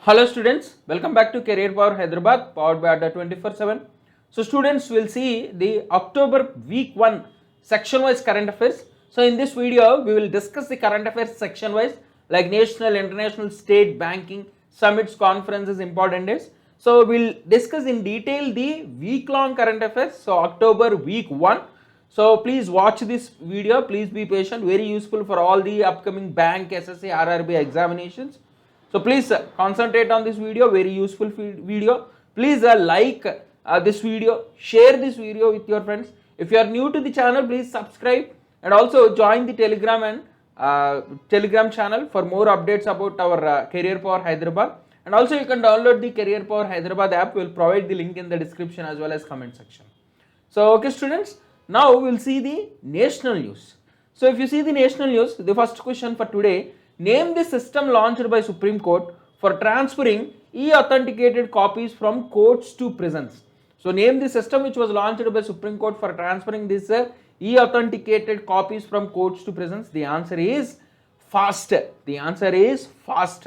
Hello students, welcome back to Career Power Hyderabad powered by Adda 24/7. So students will see the October week 1 section wise current affairs. So in this video we will discuss the current affairs section wise like national, international, state, banking, summits, conferences, important days. So we'll discuss in detail the week long current affairs. So October week 1. So please watch this video, please be patient, very useful for all the upcoming bank, SSC, RRB examinations. So please concentrate on this video, very useful video. Please like this video, share this video with your friends. If you are new to the channel, please subscribe and also join the Telegram and Telegram channel for more updates about our Career Power Hyderabad. And also you can download the Career Power Hyderabad app. We will provide the link in the description as well as comment section. So okay students, now we will see the national news. So if you see the national news, the first question for today, name the system launched by Supreme Court for transferring e-authenticated copies from courts to prisons. So name the system which was launched by Supreme Court for transferring this e-authenticated copies from courts to prisons. The answer is FAST. The answer is FAST.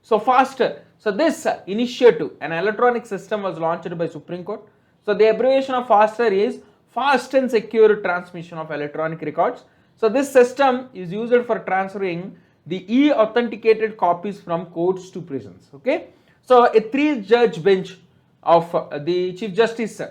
So FAST. So this initiative, an electronic system, was launched by Supreme Court. So the abbreviation of FASTer is Fast and Secure Transmission of Electronic Records. So this system is used for transferring the e-authenticated copies from courts to prisons. Okay, so a 3-judge bench of the Chief Justice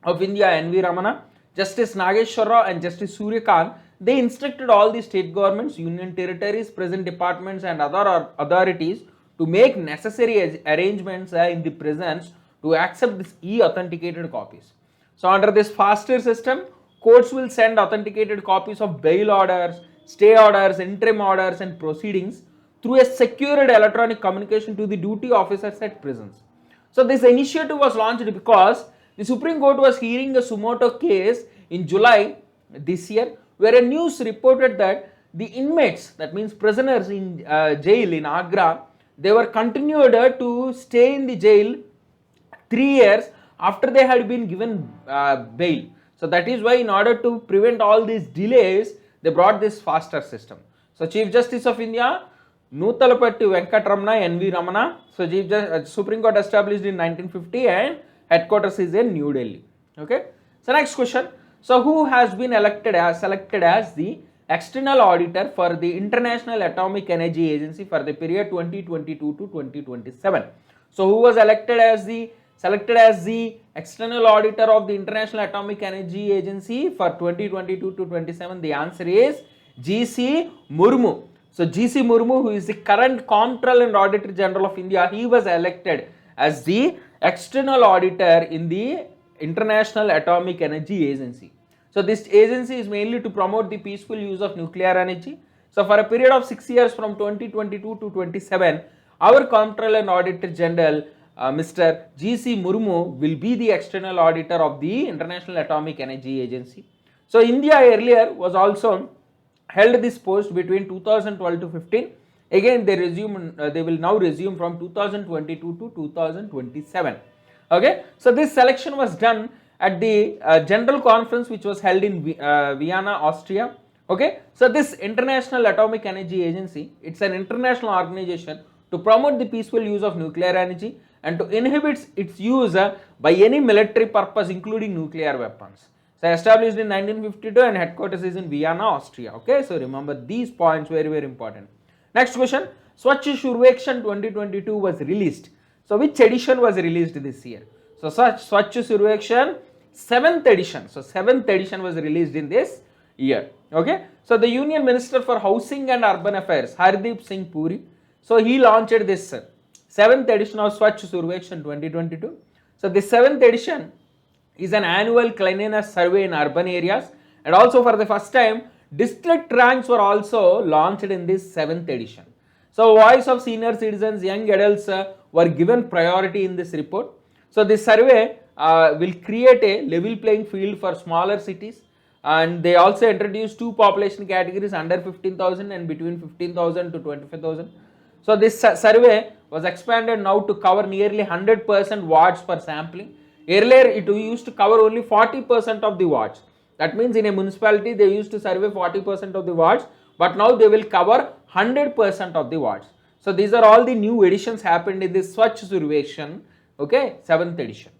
of India, N.V. Ramana, Justice Nageshwar Rao and Justice Surya Kant, they instructed all the state governments, union territories, present departments and other authorities to make necessary arrangements in the prisons to accept this e-authenticated copies. So under this FASTer system, courts will send authenticated copies of bail orders, stay orders, interim orders and proceedings through a secured electronic communication to the duty officers at prisons. So this initiative was launched because the Supreme Court was hearing a suo motu case in July this year, where a news reported that the inmates, that means prisoners in jail in Agra, they were continued to stay in the jail 3 years after they had been given bail. So that is why, in order to prevent all these delays, they brought this FASTer system. So Chief Justice of India, Nutalapatti Venkatramana, N.V. Ramana. So Supreme Court established in 1950 and headquarters is in New Delhi. Okay. So next question. So who has been selected as the external auditor for the International Atomic Energy Agency for the period 2022 to 2027? So who was selected as the external auditor of the International Atomic Energy Agency for 2022 to 27? The answer is G.C. Murmu. So G.C. Murmu, who is the current Comptroller and Auditor General of India, he was elected as the external auditor in the International Atomic Energy Agency. So this agency is mainly to promote the peaceful use of nuclear energy. So for a period of 6 years from 2022 to 27, our Comptroller and Auditor General Mr. G.C. Murmu will be the external auditor of the International Atomic Energy Agency. So India earlier was also held this post between 2012 to 15. Again they will now resume from 2022 to 2027. Okay, so this selection was done at the general conference which was held in Vienna, Austria. Okay, so this International Atomic Energy Agency, it's an international organization to promote the peaceful use of nuclear energy and to inhibit its use by any military purpose, including nuclear weapons. So established in 1952 and headquarters is in Vienna, Austria. Okay, so remember these points, very important. Next question, Swachh Survekshan 2022 was released. So which edition was released this year? So Swachh Survekshan 7th edition. So 7th edition was released in this year. Okay, so the Union Minister for Housing and Urban Affairs, Hardeep Singh Puri, so he launched this 7th edition of Swachh Survekshan 2022. So the 7th edition is an annual cleanliness survey in urban areas, and also for the first time district ranks were also launched in this 7th edition. So voice of senior citizens, young adults were given priority in this report. So this survey will create a level playing field for smaller cities, and they also introduced 2 population categories, under 15,000 and between 15,000 to 25,000. So this survey was expanded now to cover nearly 100% wards per sampling. Earlier it used to cover only 40% of the wards. That means in a municipality they used to survey 40% of the wards, but now they will cover 100% of the wards. So these are all the new editions happened in this Swachh Survekshon, okay, 7th edition.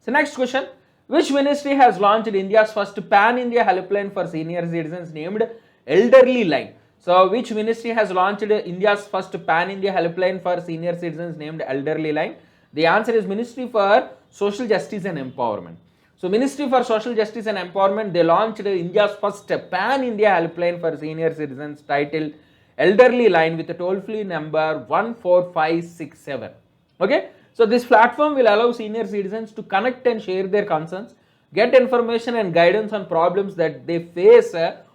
So next question, which ministry has launched India's first pan-India helpline for senior citizens named Elderly Line? So which ministry has launched India's first pan-India helpline for senior citizens named Elderly Line? The answer is Ministry for Social Justice and Empowerment. So Ministry for Social Justice and Empowerment, they launched India's first pan-India helpline for senior citizens titled Elderly Line with a toll-free number 14567. Okay, so this platform will allow senior citizens to connect and share their concerns, get information and guidance on problems that they face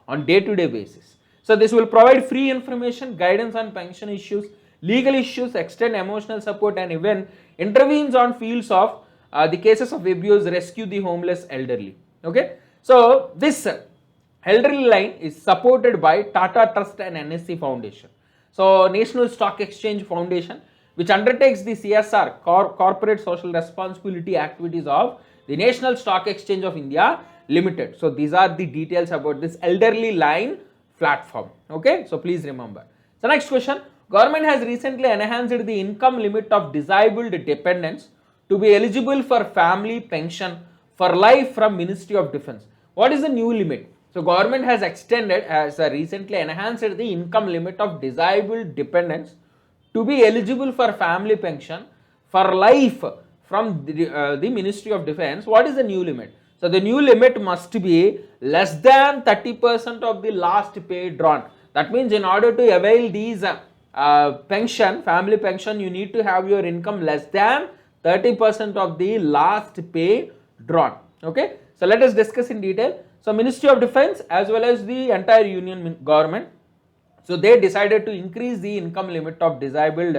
on day-to-day basis. So this will provide free information, guidance on pension issues, legal issues, extend emotional support, and even intervenes on fields of the cases of abuse, rescue the homeless elderly. Okay, so this Elderly Line is supported by Tata Trust and NSC Foundation. So National Stock Exchange Foundation, which undertakes the CSR, corporate social responsibility activities of the National Stock Exchange of India Limited. So these are the details about this Elderly Line platform. Okay, so please remember. So next question, government has recently enhanced the income limit of disabled dependents to be eligible for family pension for life from Ministry of Defence. What is the new limit? So government has extended, has recently enhanced the income limit of disabled dependents to be eligible for family pension for life from the Ministry of Defence. What is the new limit? So the new limit must be less than 30% of the last pay drawn. That means in order to avail these pension, family pension, you need to have your income less than 30% of the last pay drawn. Okay, so let us discuss in detail. So Ministry of Defence as well as the entire union government, so they decided to increase the income limit of disabled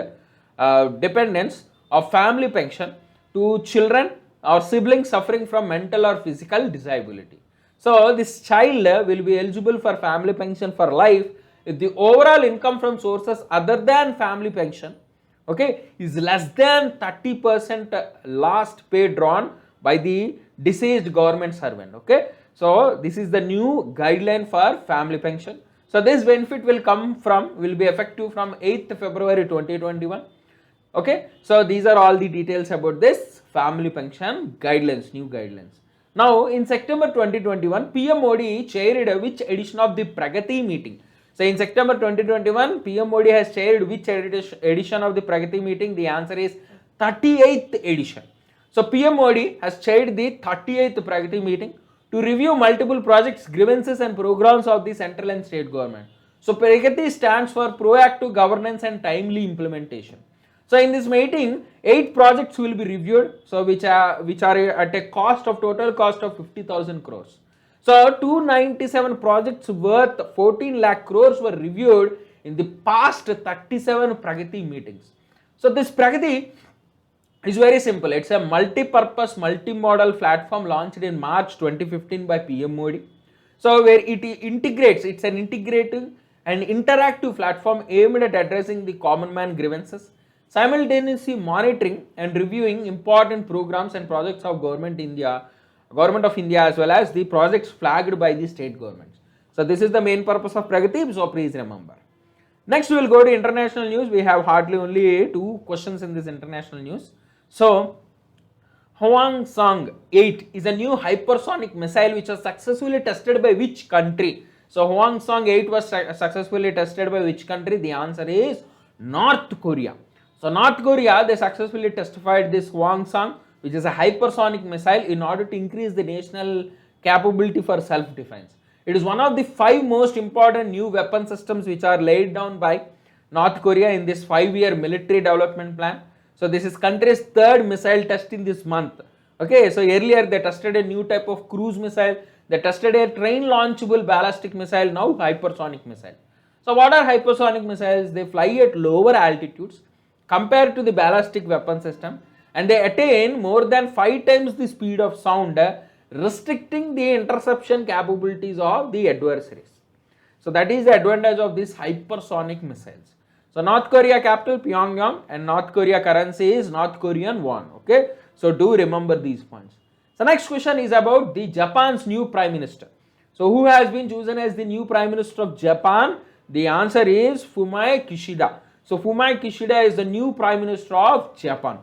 dependents of family pension to children or siblings suffering from mental or physical disability. So this child will be eligible for family pension for life if the overall income from sources other than family pension, okay, is less than 30% last pay drawn by the deceased government servant. Okay, so this is the new guideline for family pension. So this benefit will be effective from 8th February 2021. Okay, so these are all the details about this family pension guidelines, new guidelines. Now in September 2021, PM Modi chaired which edition of the Pragati meeting? So in September 2021, PM Modi has chaired which edition of the Pragati meeting? The answer is 38th edition. So PM Modi has chaired the 38th Pragati meeting to review multiple projects, grievances and programs of the central and state government. So Pragati stands for proactive governance and timely implementation. So in this meeting, 8 projects will be reviewed, so which are at a total cost of 50,000 crores. So 297 projects worth 14 lakh crores were reviewed in the past 37 Pragati meetings. So this Pragati is very simple. It's a multi-purpose, multi-modal platform launched in March 2015 by PM Modi. So where it integrates, it's an integrative and interactive platform aimed at addressing the common man grievances, simultaneously monitoring and reviewing important programs and projects of Government of India as well as the projects flagged by the state governments. So this is the main purpose of Pragati, so please remember. Next we will go to international news. We have hardly only 2 questions in this international news. So Hwasong 8 is a new hypersonic missile which was successfully tested by which country? So Hwasong 8 was successfully tested by which country? The answer is North Korea. So North Korea, they successfully testified this Hwasong, which is a hypersonic missile, in order to increase the national capability for self-defense. It is one of the 5 most important new weapon systems which are laid down by North Korea in this 5-year military development plan. So this is country's 3rd missile test in this month. Okay, so earlier they tested a new type of cruise missile, they tested a train launchable ballistic missile, now hypersonic missile. So what are hypersonic missiles? They fly at lower altitudes compared to the ballistic weapon system, and they attain more than 5 times the speed of sound, restricting the interception capabilities of the adversaries. So that is the advantage of these hypersonic missiles. So North Korea capital Pyongyang, and North Korea currency is North Korean won. Okay, so do remember these points. So next question is about the Japan's new prime minister. So who has been chosen as the new prime minister of Japan? The answer is Fumio Kishida. So Fumio Kishida is the new Prime Minister of Japan.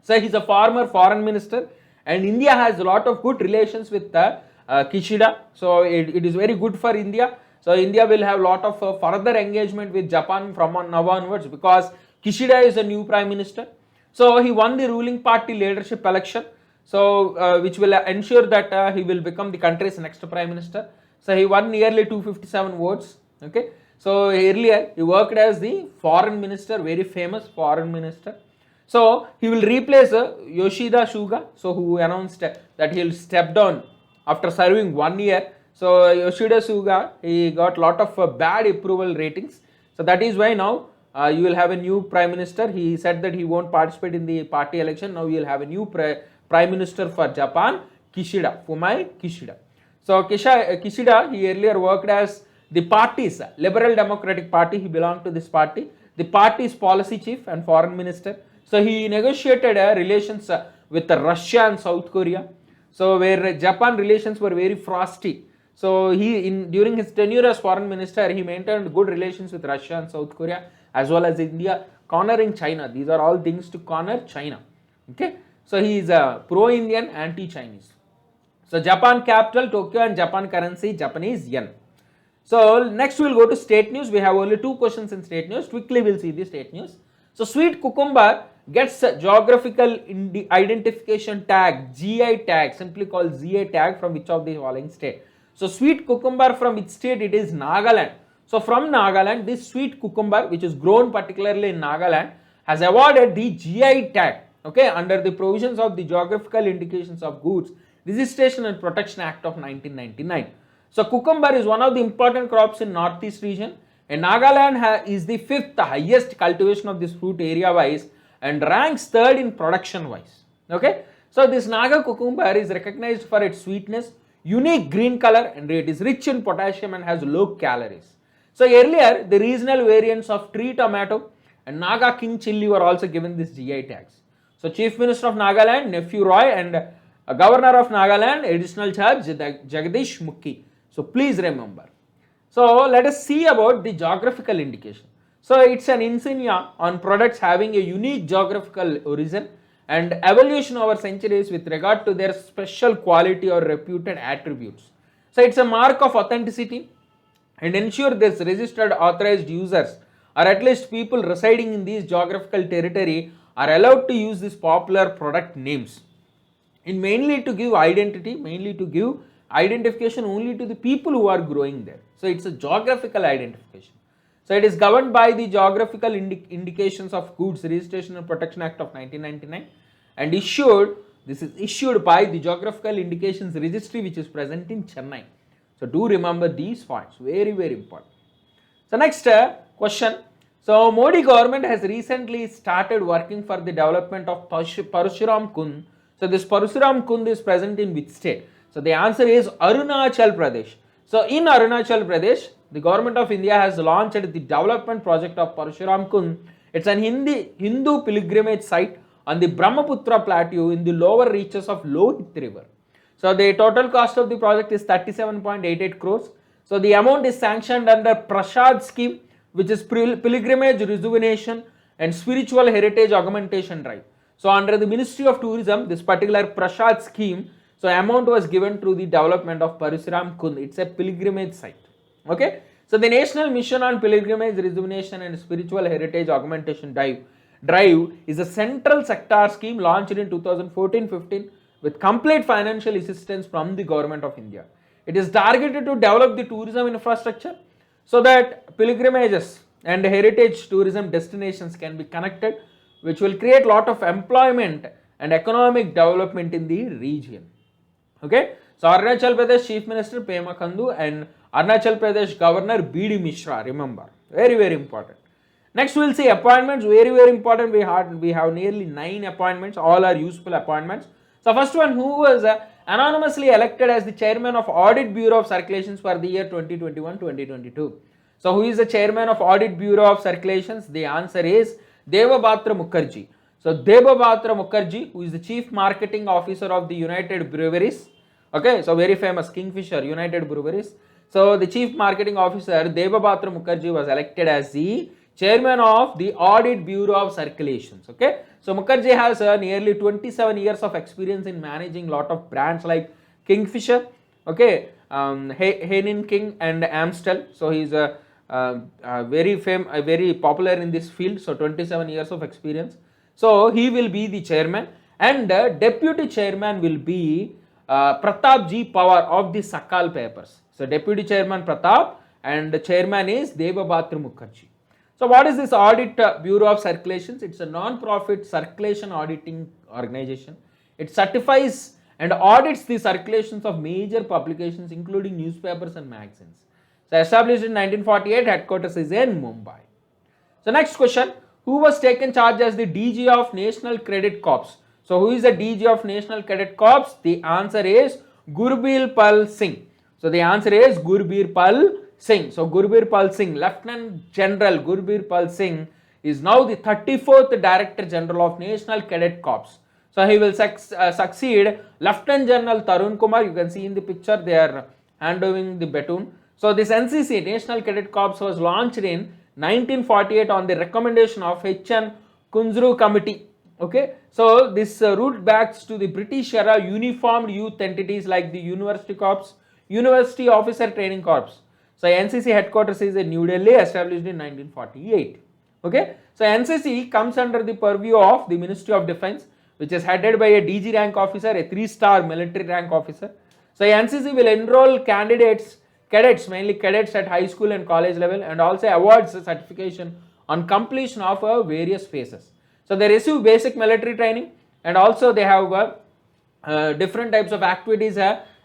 So he's a former foreign minister, and India has a lot of good relations with Kishida. So it is very good for India. So India will have a lot of further engagement with Japan from now onwards, because Kishida is a new prime minister. So he won the ruling party leadership election, so which will ensure that he will become the country's next prime minister. So he won nearly 257 votes. Okay. So earlier he worked as the foreign minister, very famous foreign minister. So he will replace Yoshida Suga, so who announced that he'll step down after serving 1 year. So Yoshida Suga, he got lot of bad approval ratings. So that is why now you will have a new prime minister. He said that he won't participate in the party election. Now you will have a new prime minister for Japan, Kishida, Fumio Kishida. So Kishida, he earlier worked as the party's Liberal Democratic Party. He belonged to this party. The party's policy chief and foreign minister. So he negotiated relations with Russia and South Korea. So where Japan relations were very frosty. So during his tenure as foreign minister, he maintained good relations with Russia and South Korea as well as India, cornering China. These are all things to corner China. Okay. So he is a pro-Indian, anti-Chinese. So Japan capital Tokyo and Japan currency Japanese yen. So next we will go to state news. We have only 2 questions in state news. Quickly we will see the state news. So sweet cucumber gets a geographical identification tag, GI tag, simply called GI tag, from which of the following state? So sweet cucumber, from which state? It is Nagaland. So from Nagaland, this sweet cucumber, which is grown particularly in Nagaland, has awarded the GI tag, okay, under the provisions of the Geographical Indications of Goods Registration and Protection Act of 1999. So cucumber is one of the important crops in Northeast region, and Nagaland is the 5th highest cultivation of this fruit area wise and ranks 3rd in production wise. Okay, so this Naga cucumber is recognized for its sweetness, unique green color, and it is rich in potassium and has low calories. So earlier the regional variants of tree tomato and Naga king chilli were also given this GI tags. So Chief Minister of Nagaland, Nephew Roy, and Governor of Nagaland, additional charge Jagdish Mukhi. So please remember. So let us see about the geographical indication. So it's an insignia on products having a unique geographical origin and evolution over centuries with regard to their special quality or reputed attributes. So it's a mark of authenticity and ensure this registered authorized users, or at least people residing in these geographical territory, are allowed to use these popular product names. And mainly to give identification only to the people who are growing there. So it's a geographical identification. So it is governed by the Geographical Indications of Goods Registration and Protection Act of 1999 and this is issued by the Geographical Indications Registry, which is present in Chennai. So do remember these points, very, very important. So next question. So Modi government has recently started working for the development of Parshuram Kund. So this Parshuram Kund is present in which state? So the answer is Arunachal Pradesh. So in Arunachal Pradesh, the government of India has launched the development project of Parshuram Kund. It's an Hindu pilgrimage site on the Brahmaputra plateau in the lower reaches of Lohit river. So the total cost of the project is 37.88 crores. So the amount is sanctioned under Prasad scheme, which is pilgrimage rejuvenation and spiritual heritage augmentation drive. So under the Ministry of Tourism, this particular Prasad scheme, so amount was given to the development of Parshuram Kund. It's a pilgrimage site. Okay. So the National Mission on Pilgrimage Rejuvenation and Spiritual Heritage Augmentation Drive is a central sector scheme launched in 2014-15 with complete financial assistance from the Government of India. It is targeted to develop the tourism infrastructure so that pilgrimages and heritage tourism destinations can be connected, which will create a lot of employment and economic development in the region. Okay, so Arunachal Pradesh Chief Minister Pema Khandu and Arunachal Pradesh Governor B.D. Mishra, remember, very, very important. Next we will see appointments, very, very important. We have nearly 9 appointments, all are useful appointments. So first one, who was anonymously elected as the chairman of Audit Bureau of Circulations for the year 2021-2022. So who is the chairman of Audit Bureau of Circulations? The answer is Debabatra Mukherjee. So Debabatra Mukherjee, who is the Chief Marketing Officer of the United Breweries. Okay, so very famous Kingfisher, United Breweries. So the Chief Marketing Officer Debabatra Mukherjee was elected as the chairman of the Audit Bureau of Circulations. Okay, so Mukherjee has nearly 27 years of experience in managing lot of brands like Kingfisher, okay, Henin King and Amstel. So he's very popular in this field. So 27 years of experience. So he will be the chairman, and deputy chairman will be Pratap G. Pawar of the Sakal papers. So deputy chairman Pratap and the chairman is Devabhatru Mukherjee. So what is this Audit Bureau of Circulations? It's a non-profit circulation auditing organization. It certifies and audits the circulations of major publications including newspapers and magazines. So established in 1948, headquarters is in Mumbai. So next question, who was taken charge as the DG of National Credit Corps? So who is the DG of National Credit Corps? The answer is Gurbir Pal Singh. So the answer is Gurbir Pal Singh. So Gurbir Pal Singh, Lieutenant General Gurbir Pal Singh is now the 34th Director General of National Cadet Corps. So he will succeed Lieutenant General Tarun Kumar. You can see in the picture they are handovering the baton. So this NCC, National Cadet Corps, was launched in 1948 on the recommendation of H.N. Kunzru Committee. Okay, so this root backs to the British era uniformed youth entities like the University Corps, University Officer Training Corps. So NCC headquarters is in New Delhi, established in 1948. Okay, so NCC comes under the purview of the Ministry of Defence, which is headed by a DG rank officer, a 3-star military rank officer. So NCC will enroll cadets, mainly cadets at high school and college level, and also awards certification on completion of various phases. So they receive basic military training, and also they have different types of activities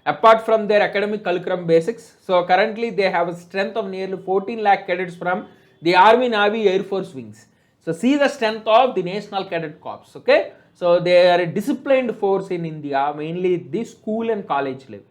apart from their academic curriculum basics. So currently they have a strength of nearly 14 lakh cadets from the Army, Navy, Air Force wings. So see the strength of the National Cadet Corps. Okay, so they are a disciplined force in India, mainly the school and college level.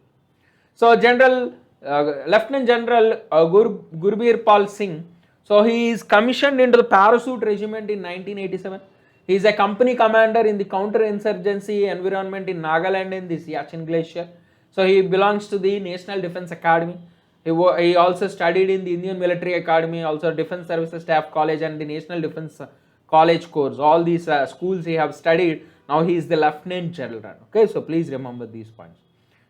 So Lieutenant General Gurbir Pal Singh, so he is commissioned into the Parachute Regiment in 1987. He is a company commander in the counter-insurgency environment in Nagaland in the Siachen Glacier. So he belongs to the National Defence Academy. He also studied in the Indian Military Academy, also Defence Services Staff College and the National Defence College course. All these schools he have studied. Now he is the Lieutenant General. Okay, so please remember these points.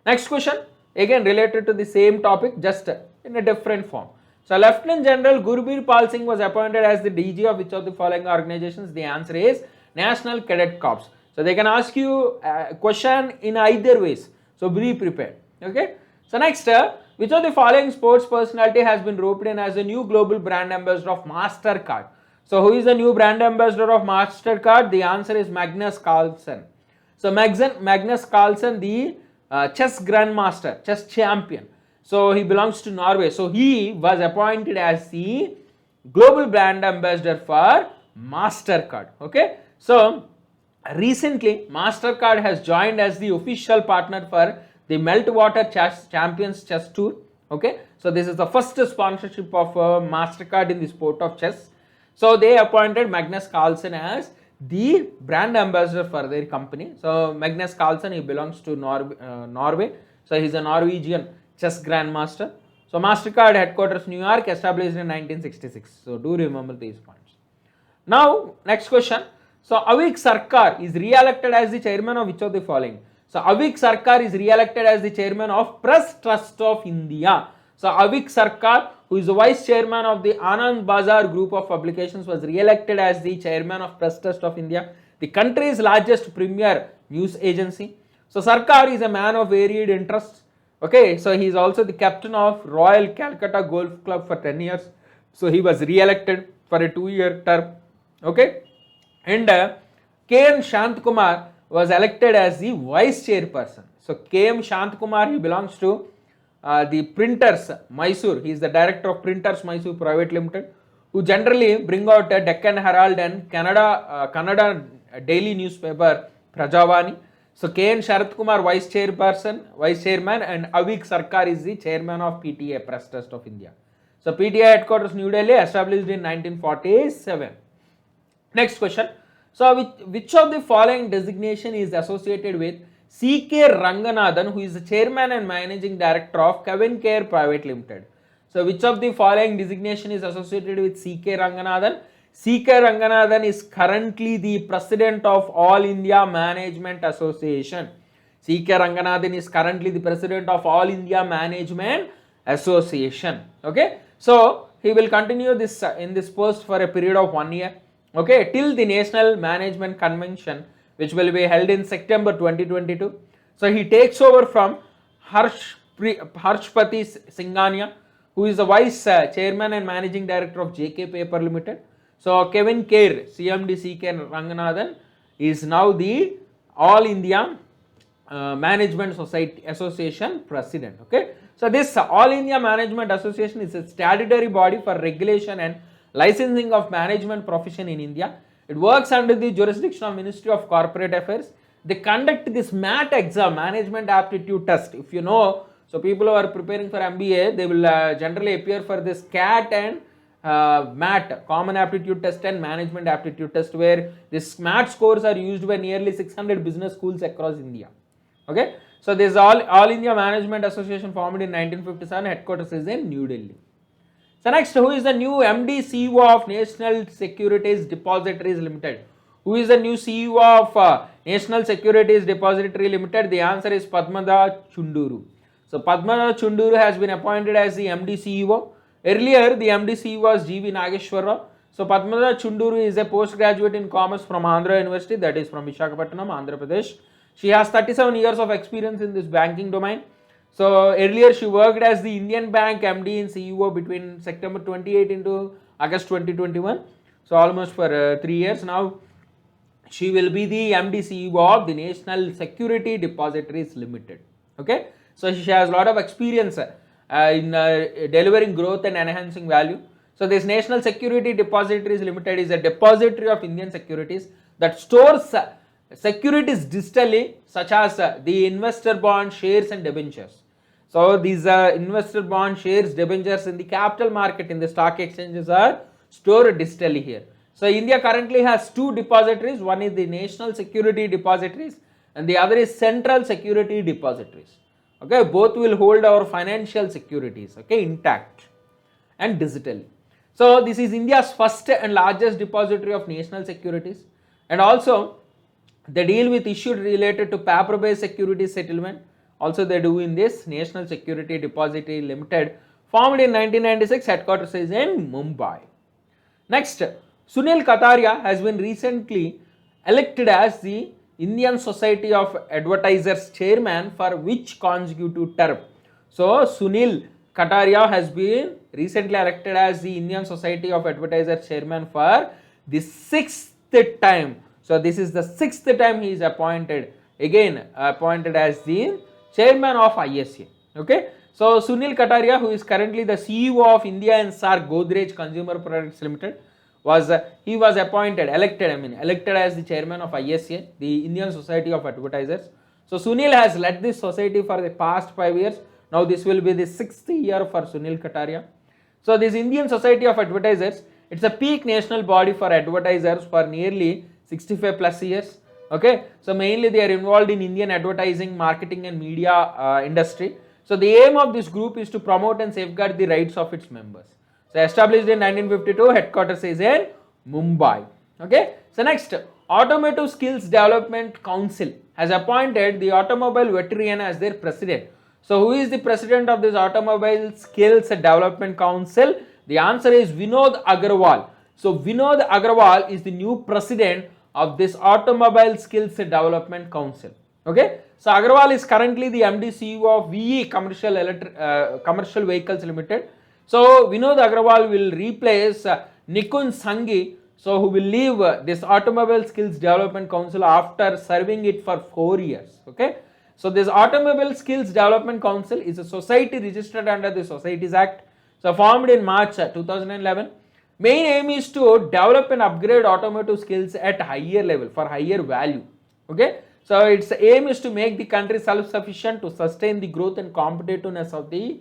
Next question, again related to the same topic, just in a different form. So Lieutenant General Gurbir Pal Singh was appointed as the DG of which of the following organizations? The answer is National Cadet Corps. So they can ask you a question in either ways. So be prepared. Okay. So next, which of the following sports personality has been roped in as a new global brand ambassador of MasterCard? So who is the new brand ambassador of MasterCard? The answer is Magnus Carlsen. So Magnus Carlsen, the chess grandmaster, chess champion. So he belongs to Norway. So he was appointed as the global brand ambassador for MasterCard. Okay. So recently MasterCard has joined as the official partner for the Meltwater Champions Chess Tour. Okay. So this is the first sponsorship of MasterCard in the sport of chess. So they appointed Magnus Carlsen as the brand ambassador for their company. So Magnus Carlsen, he belongs to Norway. So he's a Norwegian chess grandmaster. So MasterCard headquarters New York, established in 1966. So do remember these points. Now next question. So Avik Sarkar is re-elected as the chairman of which of the following? So Avik Sarkar is re-elected as the chairman of Press Trust of India. So Avik Sarkar, who is the vice chairman of the Anand Bazar group of publications, was re-elected as the chairman of Press Trust of India, the country's largest premier news agency. So Sarkar is a man of varied interests. Okay, so he is also the captain of Royal Calcutta Golf Club for 10 years. So he was re-elected for a 2-year term. Okay, and K.M. Shantkumar was elected as the vice chairperson. So K.M. Shantkumar, he belongs to the Printers Mysore. He is the director of Printers Mysore Private Limited, who generally bring out a Deccan Herald and Kannada daily newspaper Prajavani. So K.N. Sharath Kumar, vice chairman, and Avik Sarkar is the chairman of PTA, Press Trust of India. So PTA headquarters New Delhi, established in 1947. Next question. So which of the following designation is associated with C.K. Ranganathan, who is the chairman and managing director of Kevin Care Private Limited? So which of the following designation is associated with C.K. Ranganathan? C.K. Ranganathan is currently the president of All India Management Association. C.K. Ranganathan is currently the president of All India Management Association. Okay, so he will continue this in this post for a period of 1 year. Okay, till the National Management Convention, which will be held in September 2022. So he takes over from Harshpati Singhania, who is the vice chairman and managing director of JK Paper Limited. So Kevin Kher, CMD C.K. Ranganathan, is now the All India Management Society Association president. Okay, so this All India Management Association is a statutory body for regulation and licensing of management profession in India. It works under the jurisdiction of Ministry of Corporate Affairs. They conduct this MAT exam, Management Aptitude Test. If you know, so people who are preparing for MBA, they will generally appear for this CAT and MAT, Common Aptitude Test and Management Aptitude Test, where this MAT scores are used by nearly 600 business schools across India. Okay, so this All India Management Association formed in 1957, headquarters is in New Delhi. So next, who is the new MD CEO of National Securities Depositories Limited? Who is the new CEO of National Securities Depository Limited? The answer is Padmada Chunduru. So Padmada Chunduru has been appointed as the MD CEO. Earlier, the MD CEO was G.V. Nageshwara. So Padmada Chunduru is a postgraduate in commerce from Andhra University, that is from Visakhapatnam, Andhra Pradesh. She has 37 years of experience in this banking domain. So earlier she worked as the Indian Bank MD and CEO between September 2018 to August 2021. So almost for 3 years now. She will be the MD CEO of the National Security Depositories Limited. Okay, so she has a lot of experience in delivering growth and enhancing value. So this National Security Depositories Limited is a depository of Indian securities that stores securities digitally, such as the investor bond, shares and debentures. So these investor bond, shares, debentures in the capital market, in the stock exchanges, are stored digitally here. So India currently has 2 depositories. One is the National Security Depositories and the other is Central Security Depositories. Okay, both will hold our financial securities, okay, intact and digitally. So this is India's first and largest depository of national securities, and also they deal with issues related to paper-based security settlement. Also they do in this National Security Depository Limited, formed in 1996, headquarters is in Mumbai. Next, Sunil Kataria has been recently elected as the Indian Society of Advertisers chairman for which consecutive term? So Sunil Kataria has been recently elected as the Indian Society of Advertisers chairman for the 6th time. So this is the 6th time he is appointed, again appointed as the chairman of ISA. Okay, so Sunil Kataria, who is currently the CEO of India Insar Godrej Consumer Products Limited, was elected as the chairman of ISA, the Indian Society of Advertisers. So Sunil has led this society for the past 5 years. Now this will be the 6th year for Sunil Kataria. So this Indian Society of Advertisers, it's a peak national body for advertisers for nearly 65 plus years. Okay, so mainly they are involved in Indian advertising, marketing and media industry. So the aim of this group is to promote and safeguard the rights of its members. So established in 1952, headquarters is in Mumbai. Okay, so next, Automotive Skills Development Council has appointed the automobile veteran as their president. So who is the president of this Automobile Skills Development Council? The answer is Vinod Agarwal. So Vinod Agarwal is the new president of this Automobile Skills Development Council. Okay, so Agarwal is currently the MD CEO of VE Commercial Vehicles Limited. So Vinod Agarwal will replace Nikun Sanghi, so who will leave this Automobile Skills Development Council after serving it for 4 years. Okay, so this Automobile Skills Development Council is a society registered under the Societies Act, so formed in March 2011. Main aim is to develop and upgrade automotive skills at higher level for higher value. Okay, so its aim is to make the country self-sufficient to sustain the growth and competitiveness of the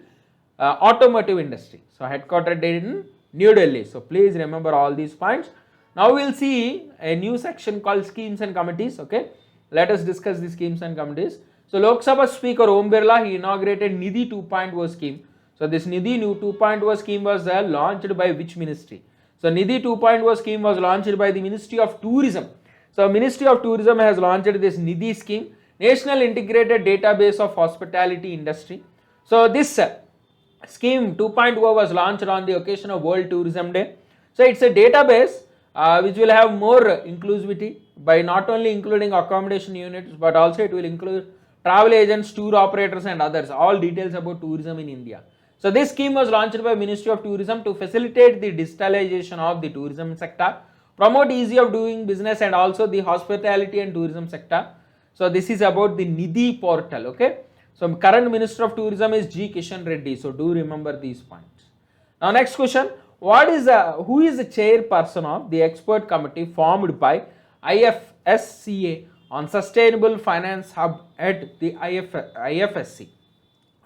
automotive industry. So headquartered in New Delhi. So please remember all these points. Now we will see a new section called schemes and committees. Okay, let us discuss the schemes and committees. So Lok Sabha Speaker Om Birla, he inaugurated Nidhi 2.0 scheme. So this Nidhi 2.0 scheme was launched by which ministry? So Nidhi 2.0 scheme was launched by the Ministry of Tourism. So Ministry of Tourism has launched this Nidhi scheme, National Integrated Database of Hospitality Industry. So this scheme 2.0 was launched on the occasion of World Tourism Day. So it's a database which will have more inclusivity by not only including accommodation units, but also it will include travel agents, tour operators and others, all details about tourism in India. So this scheme was launched by Ministry of Tourism to facilitate the digitalization of the tourism sector, promote easy of doing business and also the hospitality and tourism sector. So this is about the Nidhi portal, okay. So current Minister of Tourism is G. Kishan Reddy. So do remember these points. Now next question, who is the chairperson of the expert committee formed by IFSCA on Sustainable Finance Hub at the IFSC?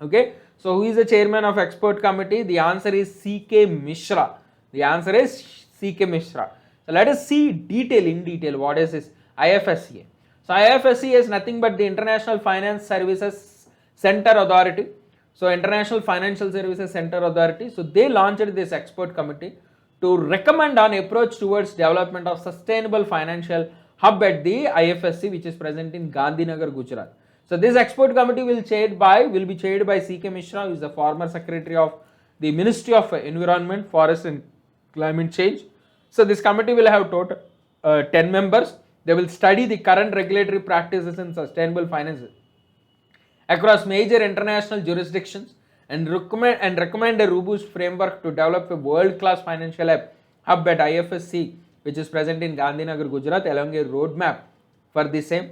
Okay, so who is the chairman of expert committee? The answer is C.K. Mishra. The answer is C.K. Mishra. So let us see in detail what is this IFSCA. So IFSC is nothing but the International Finance Services Center Authority. So International Financial Services Center Authority. So they launched this expert committee to recommend an approach towards development of sustainable financial hub at the IFSC, which is present in Gandhinagar, Gujarat. So this expert committee will be chaired by C.K. Mishra, who is the former secretary of the Ministry of Environment, Forest and Climate Change. So this committee will have total 10 members. They will study the current regulatory practices in sustainable finance across major international jurisdictions and recommend a robust framework to develop a world-class financial hub at IFSC, which is present in Gandhinagar, Gujarat, along a roadmap for the same.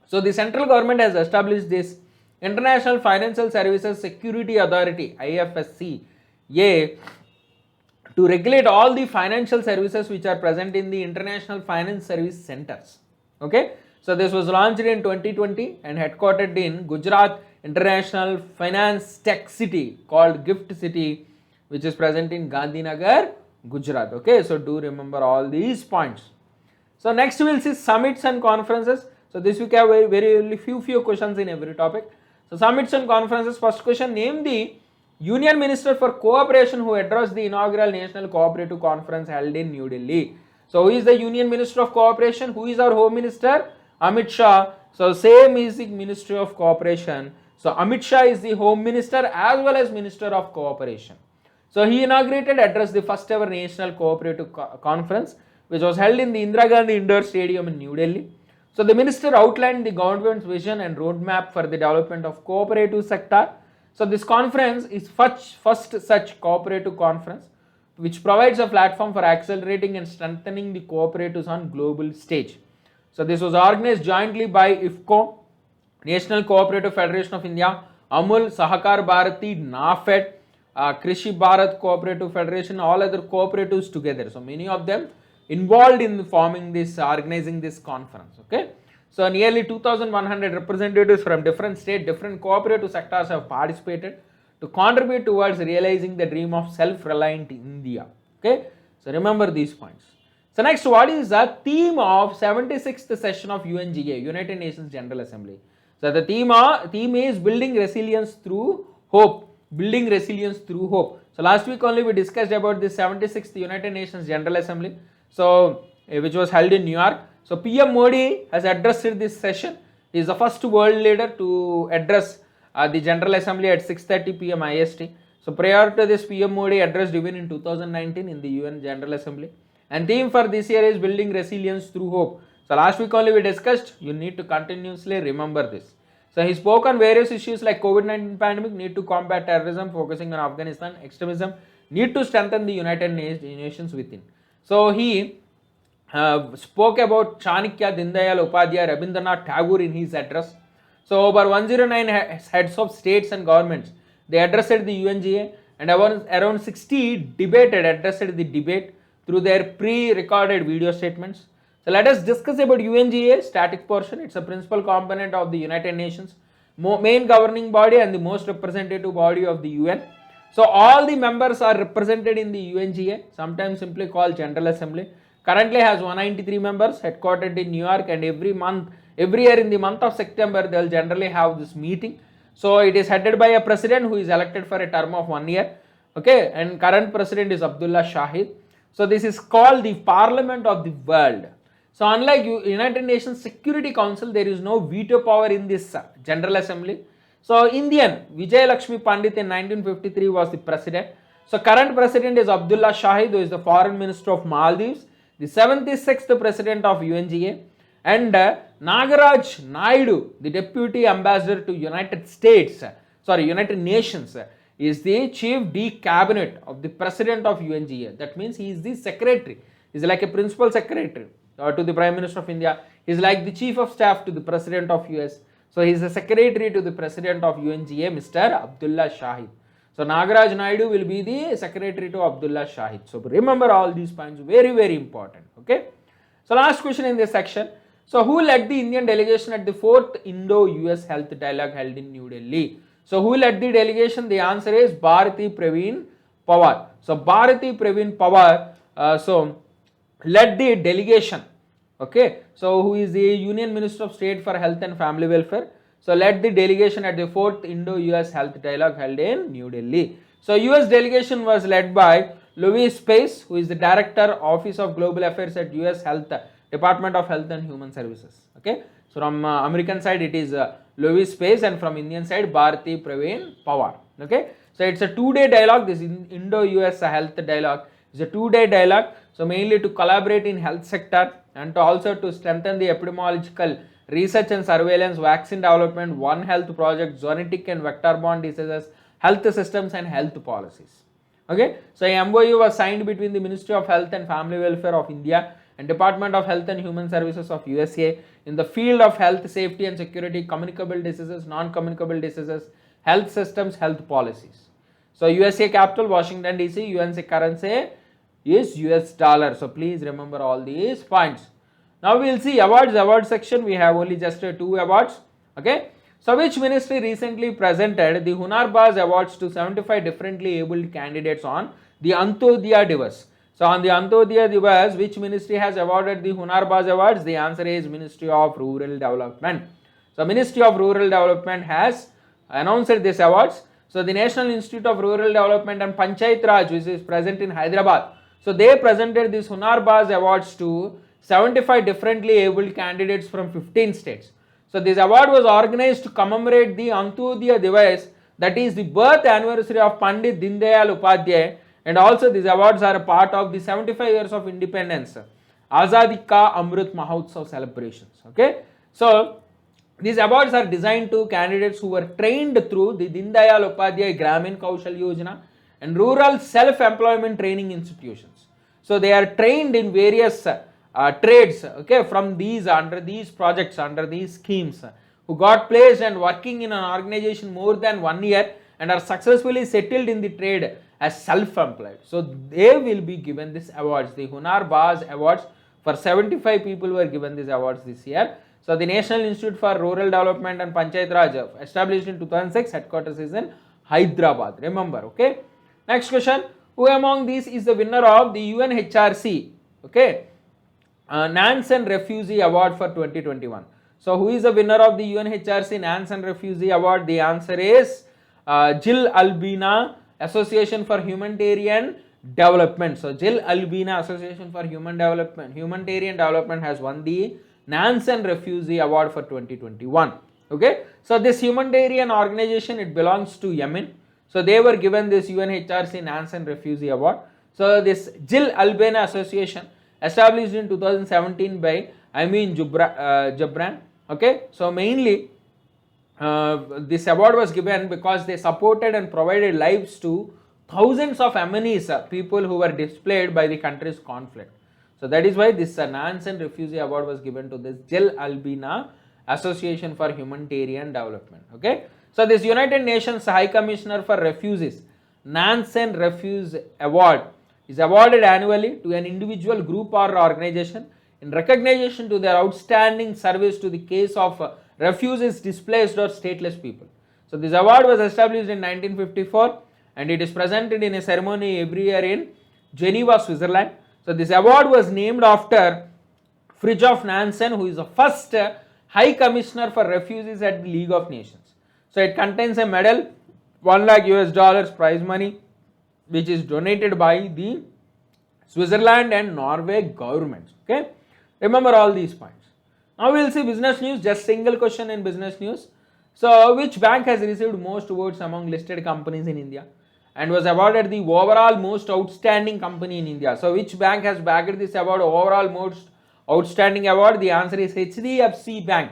So the central government has established this International Financial Services Security Authority, IFSC, to regulate all the financial services which are present in the international finance service centers. Okay, so this was launched in 2020 and headquartered in Gujarat International Finance Tech City called GIFT City, which is present in Gandhinagar, Gujarat. Okay, so do remember all these points. So next we will see summits and conferences. So this week I have very few questions in every topic. So summits and conferences. First question, name the Union Minister for Cooperation who addressed the inaugural National Cooperative Conference held in New Delhi. So who is the Union Minister of Cooperation? Who is our Home Minister? Amit Shah. So same is the Ministry of Cooperation. So Amit Shah is the Home Minister as well as Minister of Cooperation. So he inaugurated, addressed the first ever National Cooperative Conference, which was held in the Indira Gandhi Indoor Stadium in New Delhi. So the minister outlined the government's vision and roadmap for the development of cooperative sector. So this conference is first such cooperative conference which provides a platform for accelerating and strengthening the cooperatives on global stage. So this was organized jointly by IFFCO, National Cooperative Federation of India, Amul, Sahakar Bharati, NAFED, Krishi Bharat Cooperative Federation, all other cooperatives together. So many of them involved in organizing this conference. Okay, so nearly 2,100 representatives from different states, different cooperative sectors have participated to contribute towards realizing the dream of self-reliant India. Okay, so remember these points. So next, what is the theme of 76th session of UNGA, United Nations General Assembly? So the theme is building resilience through hope. Building resilience through hope. So last week only we discussed about the 76th United Nations General Assembly, so which was held in New York. So PM Modi has addressed this session. He is the first world leader to address the General Assembly at 6:30 p.m. IST. So prior to this, PM Modi addressed even in 2019 in the UN General Assembly. And theme for this year is building resilience through hope. So last week only we discussed. You need to continuously remember this. So he spoke on various issues like COVID-19 pandemic, need to combat terrorism, focusing on Afghanistan, extremism, need to strengthen the United Nations within. So he spoke about Chanakya, Dindayal Upadhyay, Rabindranath Tagore in his address. So over 109 heads of states and governments, they addressed the UNGA, and around 60 addressed the debate through their pre-recorded video statements. So let us discuss about UNGA, static portion. It's a principal component of the United Nations, main governing body and the most representative body of the UN. So all the members are represented in the UNGA, sometimes simply called General Assembly. Currently has 193 members, headquartered in New York, and every year in the month of September, they will generally have this meeting. So it is headed by a president who is elected for a term of 1 year. Okay, and current president is Abdullah Shahid. So this is called the Parliament of the World. So unlike United Nations Security Council, there is no veto power in this General Assembly. So Indian Vijay Lakshmi Pandit in 1953 was the president. So current president is Abdullah Shahid, who is the foreign minister of Maldives, the 76th president of UNGA, and Nagaraj Naidu, the deputy ambassador to United Nations, is the chief D cabinet of the president of UNGA. That means he is the secretary. He is like a principal secretary to the Prime Minister of India. He is like the chief of staff to the president of US. So he is the secretary to the president of UNGA, Mr. Abdullah Shahid. So Nagaraj Naidu will be the secretary to Abdullah Shahid. So remember all these points, very, very important. Okay. So last question in this section. So who led the Indian delegation at the 4th Indo-US Health Dialogue held in New Delhi? So who led the delegation? The answer is Bharati Praveen Pawar. So Bharati Praveen Pawar led the delegation. Okay. So who is the Union Minister of State for Health and Family Welfare? So led the delegation at the 4th Indo-US Health Dialogue held in New Delhi. So US delegation was led by Louis Pace, who is the Director, Office of Global Affairs at US Department of Health and Human Services. Okay. So from American side it is Louis Pace, and from Indian side Bharati Praveen Pawar. Okay. So it's a 2-day dialogue. This Indo-US Health Dialogue is a 2-day dialogue. So mainly to collaborate in health sector and also to strengthen the epidemiological research and surveillance, vaccine development, One Health project, zoonotic and vector-borne diseases, health systems and health policies. Okay. So a MOU was signed between the Ministry of Health and Family Welfare of India and Department of Health and Human Services of USA in the field of health, safety and security, communicable diseases, non-communicable diseases, health systems, health policies. So USA capital Washington DC, UNC currency is US dollar. So please remember all these points. Now we will see award section. We have only just 2 awards. Okay. So which ministry recently presented the Hunar Baz awards to 75 differently abled candidates on the Antyodaya Divas? So on the Antyodaya Divas, which ministry has awarded the Hunar Baz awards? The answer is Ministry of Rural Development. So Ministry of Rural Development has announced this awards. So the National Institute of Rural Development and Panchayat Raj, which is present in Hyderabad, so they presented this Hunar Baz awards to 75 differently abled candidates from 15 states. So this award was organized to commemorate the Antyodaya Divas, that is the birth anniversary of Pandit Deendayal Upadhyay, and also these awards are a part of the 75 years of independence, Azadi Ka Amrit Mahotsav celebrations. Okay. So these awards are designed to candidates who were trained through the Deendayal Upadhyay Gramin Kaushal Yojana and rural self-employment training institutions. So they are trained in various trades, okay, from these, under these projects, under these schemes, who got placed and working in an organization more than 1 year and are successfully settled in the trade as self-employed. So they will be given this awards. The Hunar Baz awards for 75 people were given these awards this year. So the National Institute for Rural Development and Panchayat Raj, established in 2006, headquarters is in Hyderabad. Remember, okay. Next question, who among these is the winner of the UNHRC, okay, Nansen Refugee Award for 2021? So who is the winner of the UNHRC Nansen Refugee Award? The answer is Jill Albina Association for Humanitarian Development. So Jill Albina Association for Humanitarian Development has won the Nansen Refugee Award for 2021. Okay. So this humanitarian organization, it belongs to Yemen. So they were given this UNHRC Nansen Refugee Award. So this Jill Albina Association, established in 2017 by Amin Jabran. Okay. So mainly this award was given because they supported and provided lives to thousands of Yemenis, people who were displaced by the country's conflict. So that is why this Nansen Refugee Award was given to this Jill Albina Association for Humanitarian Development. Okay. So this United Nations High Commissioner for Refugees Nansen Refugee Award is awarded annually to an individual, group or organization in recognition to their outstanding service to the case of refugees, displaced or stateless people. So this award was established in 1954 and it is presented in a ceremony every year in Geneva, Switzerland. So this award was named after Fridtjof Nansen, who is the first High Commissioner for Refugees at the League of Nations. So it contains a medal, 1 lakh US dollars prize money, which is donated by the Switzerland and Norway governments. Okay, remember all these points. Now we will see business news, just single question in business news. So which bank has received most votes among listed companies in India and was awarded the overall most outstanding company in India? So which bank has bagged this award, overall most outstanding award? The answer is HDFC Bank.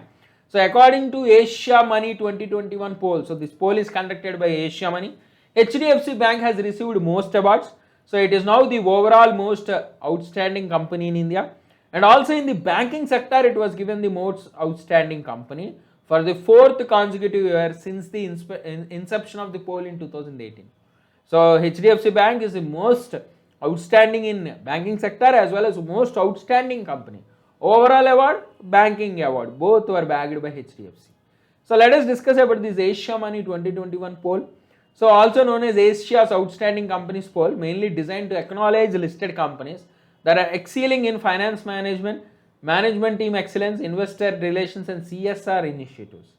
So according to Asia Money 2021 poll, so this poll is conducted by Asia Money, HDFC Bank has received most awards. So it is now the overall most outstanding company in India. And also in the banking sector, it was given the most outstanding company for the 4th consecutive year since the inception of the poll in 2018. So HDFC Bank is the most outstanding in banking sector as well as most outstanding company. Overall award, banking award, both were bagged by HDFC. So let us discuss about this Asia Money 2021 poll. So also known as Asia's Outstanding Companies poll, mainly designed to acknowledge listed companies that are excelling in finance management, management team excellence, investor relations and CSR initiatives.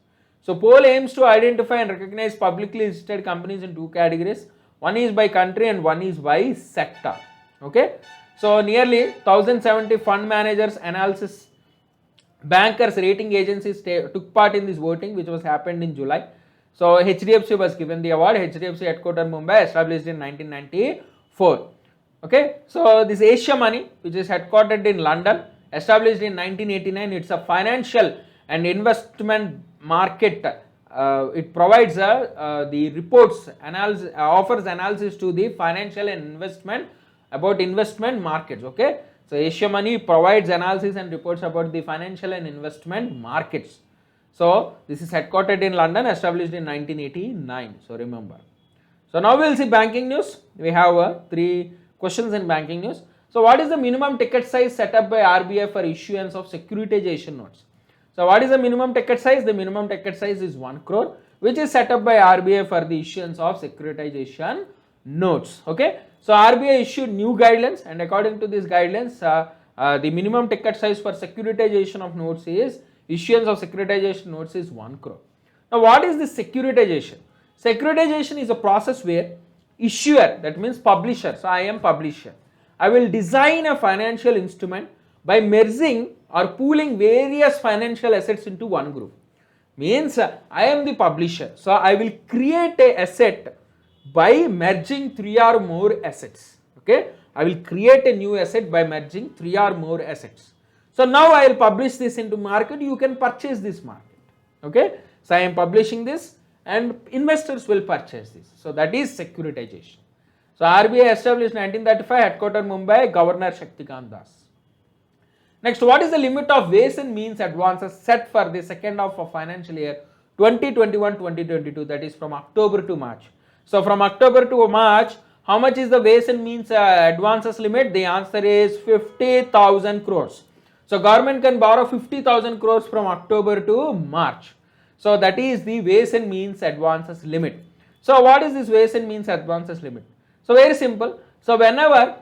So poll aims to identify and recognize publicly listed companies in 2 categories. One is by country and one is by sector. Okay. So nearly 1070 fund managers, analysis, bankers, rating agencies took part in this voting, which was happened in July. So HDFC was given the award. HDFC headquartered Mumbai, established in 1994. Okay, so this Asia Money, which is headquartered in London, established in 1989. It's a financial and investment market. It provides the reports, offers analysis to the financial and investment about investment markets. Okay, so Asia Money provides analysis and reports about the financial and investment markets. So this is headquartered in London, established in 1989. So remember. So now we will see banking news. We have 3 questions in banking news. So what is the minimum ticket size set up by RBI for issuance of securitization notes? So what is the minimum ticket size? The minimum ticket size is 1 crore, which is set up by RBI for the issuance of securitization notes. Okay. So RBI issued new guidelines, and according to these guidelines, the minimum ticket size for securitization of notes is issuance of securitization notes is 1 crore. Now what is this securitization? Securitization is a process where issuer, that means publisher, so I am publisher, I will design a financial instrument by merging or pooling various financial assets into one group. Means I am the publisher, so I will create a asset by merging 3 or more assets. Okay, I will create a new asset by merging 3 or more assets. So now I will publish this into market, you can purchase this market. Okay, so I am publishing this and investors will purchase this. So that is securitization. So RBI established 1935, headquartered Mumbai, Governor Shaktikant Das. Next, what is the limit of ways and means advances set for the second half of financial year 2021-2022, that is from October to March? So from October to March, how much is the ways and means advances limit? The answer is 50,000 crores. So government can borrow 50,000 crores from October to March. So that is the ways and means advances limit. So what is this ways and means advances limit? So very simple. So whenever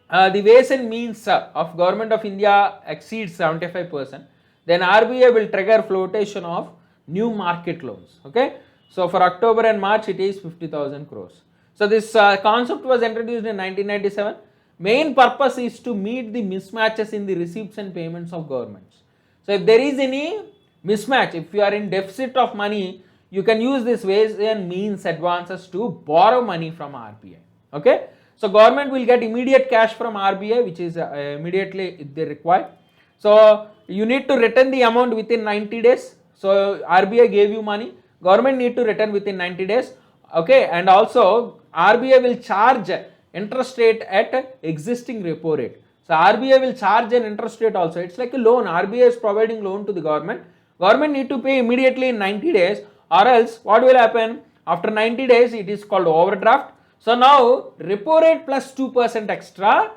the ways and means of Government of India exceeds 75%, then RBI will trigger flotation of new market loans. Okay. So for October and March, it is 50,000 crores. So this concept was introduced in 1997. Main purpose is to meet the mismatches in the receipts and payments of governments. So if there is any mismatch, if you are in deficit of money, you can use this ways and means advances to borrow money from RBI. Okay. So government will get immediate cash from RBI, which is immediately if they require. So you need to return the amount within 90 days. So RBI gave you money, government need to return within 90 days. Okay, and also RBI will charge interest rate at existing repo rate. So RBI will charge an interest rate also. It's like a loan. RBI is providing loan to the government. Government need to pay immediately in 90 days, or else what will happen? After 90 days, it is called overdraft. So now repo rate plus 2% extra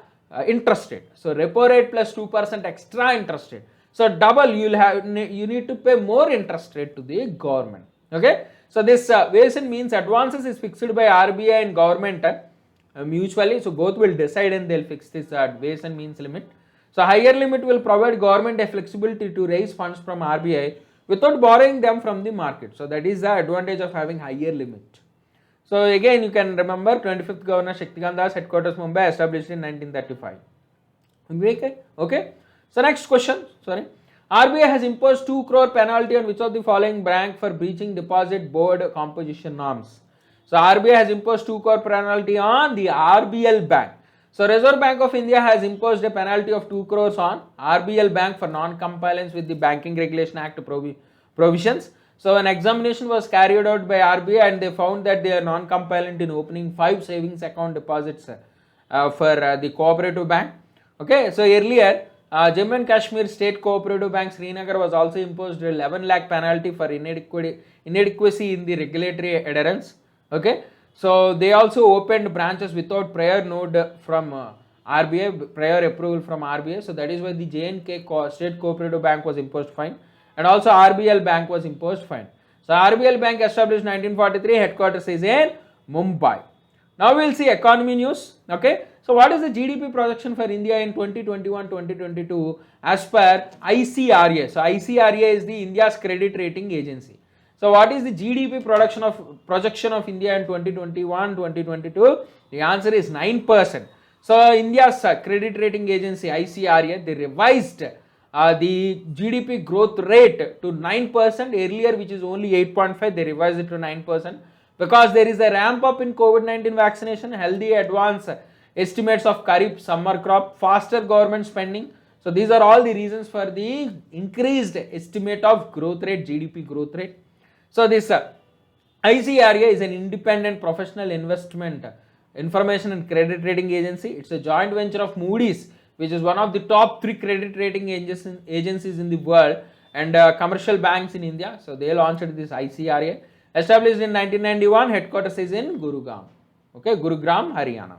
interest rate. So repo rate plus 2% extra interest rate. So double, you need to pay more interest rate to the government. Okay. So this ways and means advances is fixed by RBI and government mutually. So both will decide and they'll fix this ways and means limit. So higher limit will provide government a flexibility to raise funds from RBI without borrowing them from the market. So that is the advantage of having higher limit. So again you can remember 25th Governor Shaktikant Das, headquarters Mumbai, established in 1935. Okay. So next question, sorry. RBI has imposed 2 crore penalty on which of the following bank for breaching deposit board composition norms? So RBI has imposed 2 crore penalty on the RBL Bank. So Reserve Bank of India has imposed a penalty of 2 crores on RBL Bank for non-compliance with the Banking Regulation Act provisions. So an examination was carried out by RBI and they found that they are non-compliant in opening 5 savings account deposits for the cooperative bank. Okay, so earlier Jammu and Kashmir State Cooperative Bank Srinagar was also imposed a 11 lakh penalty for inadequacy in the regulatory adherence. Okay, so they also opened branches without prior node from RBI, prior approval from RBI. So that is why the J&K State Cooperative Bank was imposed fine, and also RBL Bank was imposed fine. So RBL Bank established 1943, headquarters is in Mumbai. Now we will see economy news. Okay, so what is the GDP projection for India in 2021-2022 as per ICRA? So ICRA is the India's credit rating agency. So what is the GDP projection of India in 2021-2022? The answer is 9%. So India's credit rating agency ICRA, they revised the GDP growth rate to 9%, earlier which is only 8.5, they revised it to 9%. Because there is a ramp up in COVID-19 vaccination, healthy advance estimates of Kharif summer crop, faster government spending. So these are all the reasons for the increased estimate of growth rate, GDP growth rate. So this ICRA is an independent professional investment information and credit rating agency. It's a joint venture of Moody's, which is one of the top 3 credit rating agencies in the world, and commercial banks in India. So they launched this ICRA. Established in 1991, headquarters is in Gurugram. Okay, Gurugram, Haryana.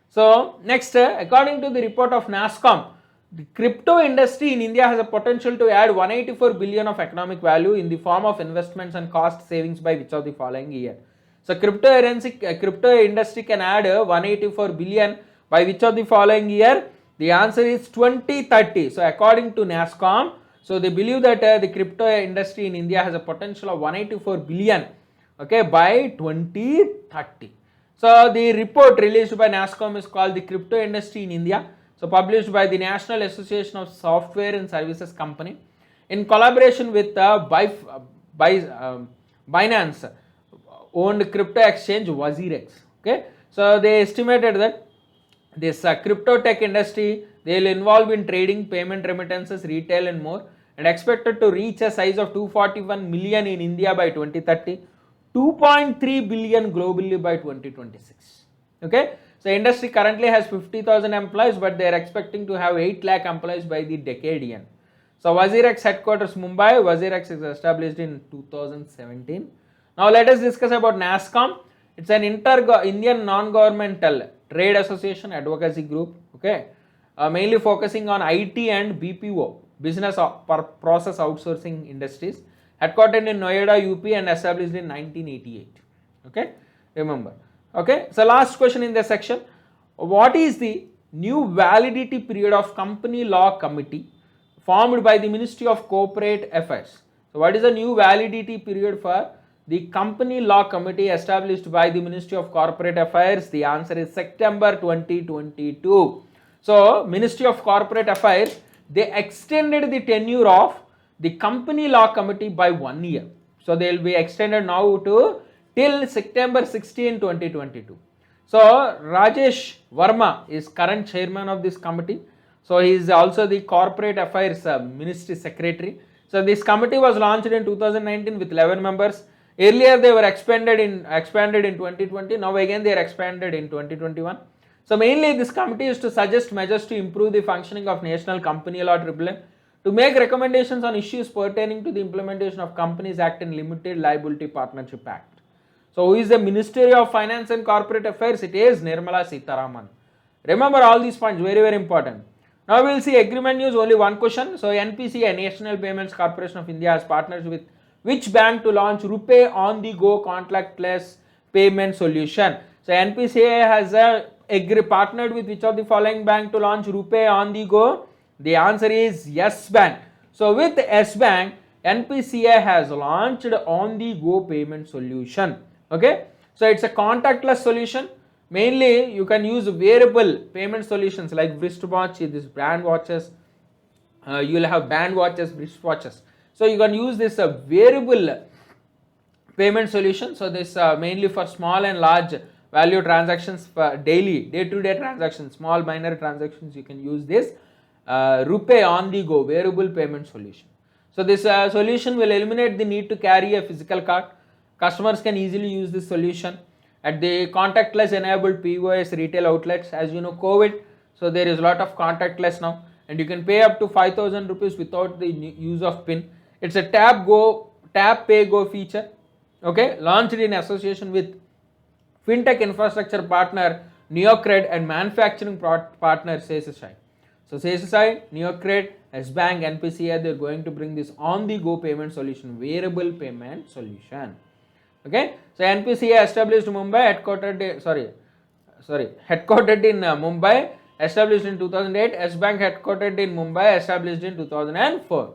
So next, according to the report of NASSCOM, the crypto industry in India has a potential to add 184 billion of economic value in the form of investments and cost savings by which of the following year? So crypto industry can add 184 billion by which of the following year? The answer is 2030. So according to NASSCOM, so they believe that the crypto industry in India has a potential of 184 billion, okay, by 2030. So the report released by NASSCOM is called the Crypto Industry in India. So published by the National Association of Software and Services Company in collaboration with Binance owned crypto exchange WazirX. Okay, so they estimated that this crypto tech industry, they will involve in trading, payment, remittances, retail and more, and expected to reach a size of 241 million in India by 2030, 2.3 billion globally by 2026. Okay, so industry currently has 50,000 employees, but they are expecting to have 8 lakh employees by the decade end. So WazirX headquarters Mumbai. WazirX is established in 2017. Now let us discuss about NASSCOM. It's an Indian non-governmental trade association advocacy group. Okay, mainly focusing on IT and BPO, business process outsourcing industries. Headquartered in Noida, UP, and established in 1988. Okay, remember. Okay, so last question in this section. What is the new validity period of Company Law Committee formed by the Ministry of Corporate Affairs? So what is the new validity period for the Company Law Committee established by the Ministry of Corporate Affairs? The answer is September 2022. So Ministry of Corporate Affairs, they extended the tenure of the Company Law Committee by 1 year. So they will be extended now to till September 16, 2022. So Rajesh Verma is current chairman of this committee. So he is also the Corporate Affairs Ministry Secretary. So this committee was launched in 2019 with 11 members. Earlier they were expanded in 2020. Now again they are expanded in 2021. So mainly this committee is to suggest measures to improve the functioning of National Company Law Tribunal, to make recommendations on issues pertaining to the implementation of Companies Act and Limited Liability Partnership Act. So who is the Ministry of Finance and Corporate Affairs? It is Nirmala Sitharaman. Remember all these points, very very important. Now we will see agreement news, only one question. So NPCI, National Payments Corporation of India, has partnered with which bank to launch RuPay on the go contactless payment solution? So NPCI has partnered with which of the following bank to launch RuPay on the go? The answer is Yes Bank. So with Yes Bank, NPCI has launched on-the-go payment solution. Okay, so it's a contactless solution. Mainly, you can use wearable payment solutions like wristwatch, this brand watches. You will have band watches, wristwatches. So you can use this wearable payment solution. So this mainly for small and large value transactions, for daily, day-to-day transactions, small minor transactions. You can use this RuPay on-the-go wearable payment solution. So this solution will eliminate the need to carry a physical card. Customers can easily use this solution at the contactless enabled POS retail outlets. As you know, COVID, so there is a lot of contactless now, and you can pay up to 5,000 rupees without the use of PIN. It's a tap pay go feature. Okay, launched in association with fintech infrastructure partner Neocred and manufacturing partner CSSI. So CSSI, Neocred, S-Bank, NPCI, they're going to bring this on-the-go payment solution, wearable payment solution. Okay, so NPCI established Mumbai, headquartered in Mumbai, established in 2008. S-Bank headquartered in Mumbai, established in 2004.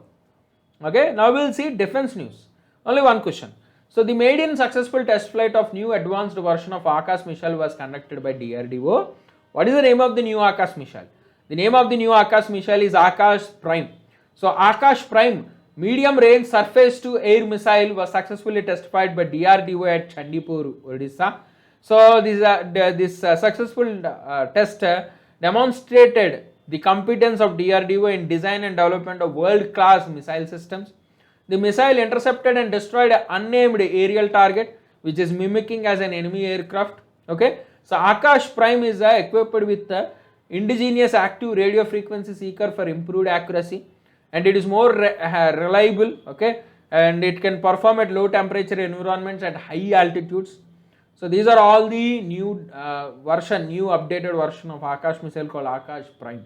Okay, now we'll see defense news. Only one question. So the maiden successful test flight of new advanced version of Akash missile was conducted by DRDO. What is the name of the new Akash missile? The name of the new Akash missile is Akash Prime. So Akash Prime medium range surface to air missile was successfully testified by DRDO at Chandipur, Odisha. So this successful test demonstrated the competence of DRDO in design and development of world-class missile systems. The missile intercepted and destroyed an unnamed aerial target which is mimicking as an enemy aircraft. Okay, so Akash Prime is equipped with indigenous active radio frequency seeker for improved accuracy, and it is more reliable. Okay, and it can perform at low temperature environments at high altitudes. So these are all the new updated version of Akash missile called Akash Prime.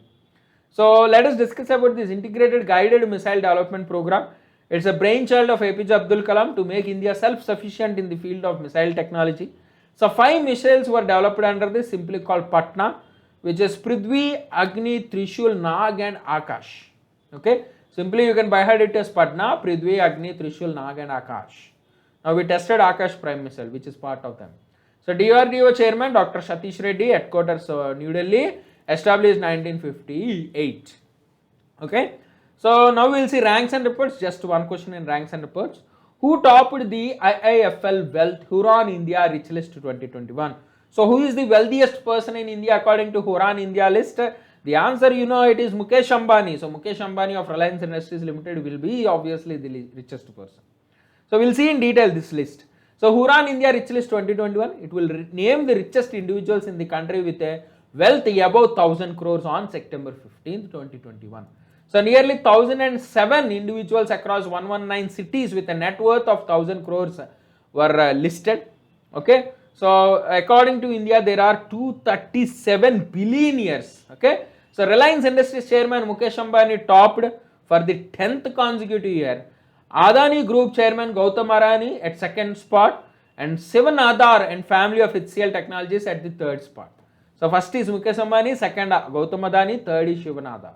So let us discuss about this integrated guided missile development program. It's a brainchild of APJ Abdul Kalam to make India self-sufficient in the field of missile technology. So 5 missiles were developed under this, simply called Patna, which is Prithvi, Agni, Trishul, Nag and Akash. Okay, simply you can byhead it as Patna, Prithvi, Agni, Trishul, Nag and Akash. Now we tested Akash Prime missile, which is part of them. So DRDO chairman Dr. Satish Reddy, headquarters New Delhi, established 1958. Okay, so now we will see ranks and reports. Just one question in ranks and reports. Who topped the IIFL Wealth Huron India Rich List 2021? So who is the wealthiest person in India according to Huron India list? The answer, you know, it is Mukesh Ambani. So Mukesh Ambani of Reliance Industries Limited will be obviously the richest person. So we'll see in detail this list. So Huron India Rich List 2021, it will name the richest individuals in the country with a wealth above 1,000 crores on September 15th, 2021. So nearly 1,007 individuals across 119 cities with a net worth of 1,000 crores were listed. Okay, so according to India, there are 237 billionaires. Okay, so Reliance Industries chairman Mukesh Ambani topped for the 10th consecutive year. Adani Group chairman Gautam Adani at second spot, and Sivan Adar and family of HCL Technologies at the third spot. So first is Mukesh Ambani, second Gautam Adani, third is Sivan Adar.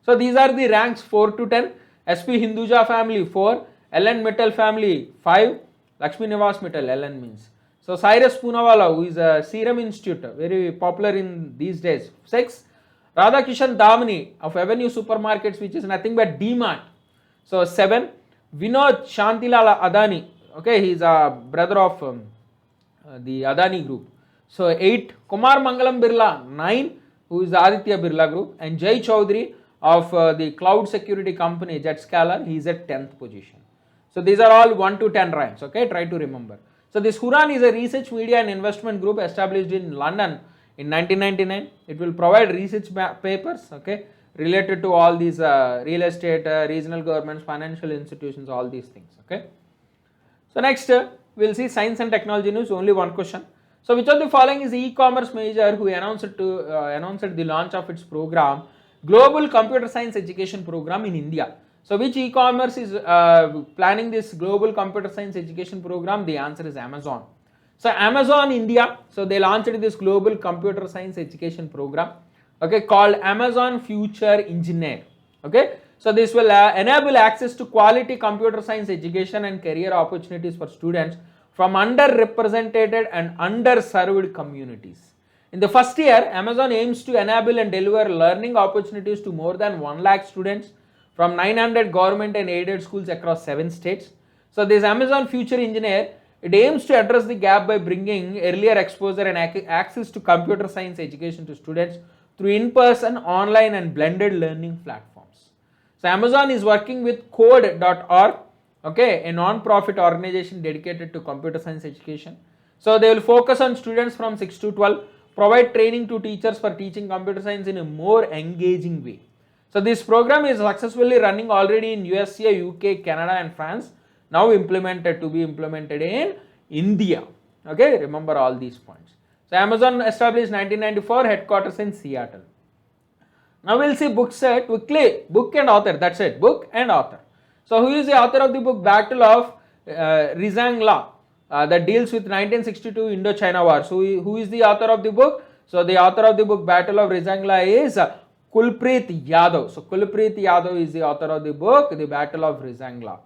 So these are the ranks 4 to 10. SP Hinduja family 4, LN Mittal family 5, Lakshmi Nivas Mittal, LN means. So Cyrus Poonawalla, who is a Serum Institute, very popular in these days, 6. Radhakishan Damani of Avenue Supermarkets, which is nothing but D-Mart. So 7. Vinod Shantilala Adani, okay, he is a brother of the Adani Group. So 8. Kumar Mangalam Birla 9, who is the Aditya Birla Group, and Jay Chaudhary of the cloud security company Jetscaler, he is at 10th position. So these are all 1 to 10 ranks, okay, try to remember. So this Huron is a research media and investment group established in London in 1999. It will provide research papers, okay, related to all these real estate, regional governments, financial institutions, all these things, okay. So next we'll see science and technology news, only one question. So which of the following is the e-commerce major who announced the launch of its program, Global Computer Science Education Program in India? So which e-commerce is planning this Global Computer Science Education Program? The answer is Amazon. So Amazon India, so they launched this Global Computer Science Education Program, okay, called Amazon Future Engineer. Okay, So this will enable access to quality computer science education and career opportunities for students from underrepresented and underserved communities. In the first year, Amazon aims to enable and deliver learning opportunities to more than 1 lakh students from 900 government and aided schools across 7 states. So this Amazon Future Engineer, it aims to address the gap by bringing earlier exposure and access to computer science education to students through in-person, online and blended learning platforms. So Amazon is working with code.org, okay, a non-profit organization dedicated to computer science education. So they will focus on students from 6 to 12, provide training to teachers for teaching computer science in a more engaging way. So this program is successfully running already in USA, UK, Canada and France, now implemented to be implemented in India. Okay, remember all these points. So Amazon established 1994, headquarters in Seattle. Now we'll see books quickly, book and author, that's it, book and author. So who is the author of the book Battle of Rizangla? That deals with 1962 Indo-China War. So who is the author of the book? So the author of the book Battle of Rizangla is Kulpreet Yadav. So Kulpreet Yadav is the author of the book, The Battle of Rizangla.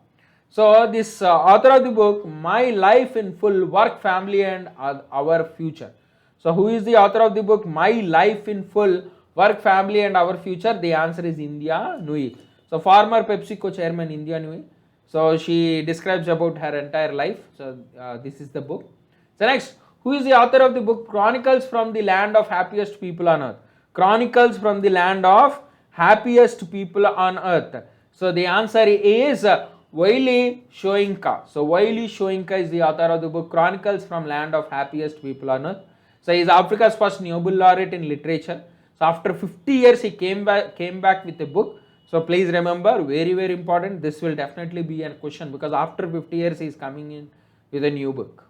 So this author of the book, My Life in Full, Work, Family and Our Future. So who is the author of the book My Life in Full, Work, Family and Our Future? The answer is India Nui. So former PepsiCo chairman India Nui. So she describes about her entire life. So this is the book. So next, who is the author of the book Chronicles from the Land of Happiest People on Earth? Chronicles from the Land of Happiest People on Earth. So the answer is Wiley Shoinka. So Wiley Shoinka is the author of the book Chronicles from Land of Happiest People on Earth. So he is Africa's first Nobel laureate in literature. So after 50 years he came back with a book. So please remember, very very important, this will definitely be a question because after 50 years he is coming in with a new book.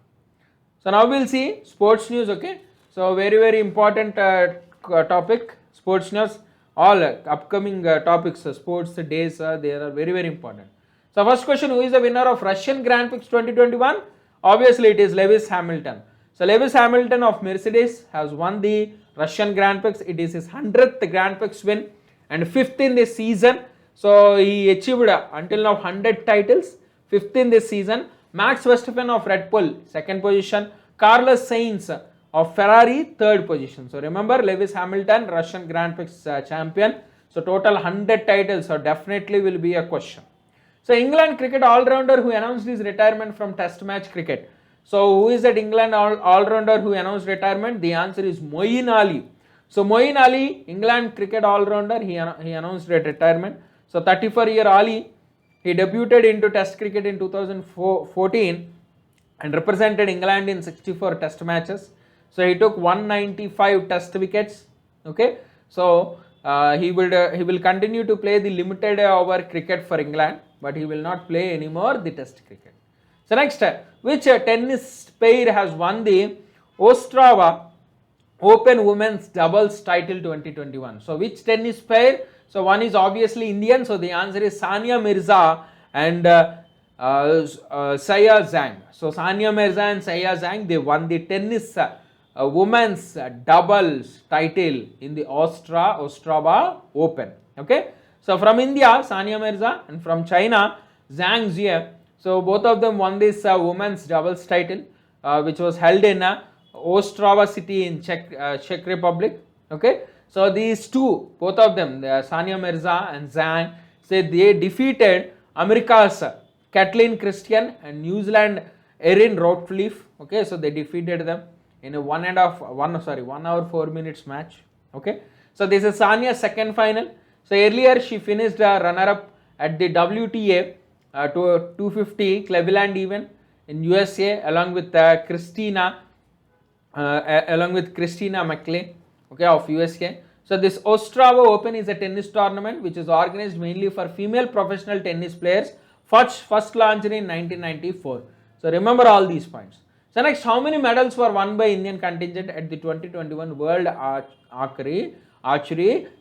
So now we'll see sports news, okay. So very very important topic, sports news, all upcoming topics, sports days, they are very very important. So first question, who is the winner of Russian Grand Prix 2021? Obviously it is Lewis Hamilton. So Lewis Hamilton of Mercedes has won the Russian Grand Prix. It is his 100th Grand Prix win and 5th in this season. So he achieved until now 100 titles, 5th in this season. Max Verstappen of Red Bull, 2nd position. Carlos Sainz of Ferrari, 3rd position. So remember, Lewis Hamilton, Russian Grand Prix champion. So total 100 titles, so definitely will be a question. So England cricket all-rounder who announced his retirement from test match cricket. So who is that England all-rounder who announced retirement? The answer is Moeen Ali. So Moeen Ali, England cricket all-rounder, he announced retirement. So 34-year Ali, he debuted into test cricket in 2014 and represented England in 64 test matches. So he took 195 test wickets. Okay, so he will continue to play the limited over cricket for England, but he will not play anymore the test cricket. So next, which tennis pair has won the Ostrava Open Women's Doubles title 2021? So which tennis pair? So one is obviously Indian, so the answer is Sania Mirza and Saya Zhang. So Sania Mirza and Saya Zhang, they won the tennis women's doubles title in the Ostrava Open. Okay, so from India, Sania Mirza, and from China, Zhang Jie. So both of them won this women's doubles title, which was held in Ostrava city in Czech Republic. Okay, so these two, both of them, Sania Mirza and Zhang, say they defeated America's Kathleen Christian and New Zealand Erin Routliffe. Okay, so they defeated them in a 1 hour 4 minutes match. Okay, so this is Sania's second final. So earlier she finished runner-up at the WTA 250 Cleveland event in USA along with Christina McLean, okay, of USA. So this Ostrava Open is a tennis tournament which is organized mainly for female professional tennis players, first launched in 1994. So remember all these points. So next, how many medals were won by Indian contingent at the 2021 World Archery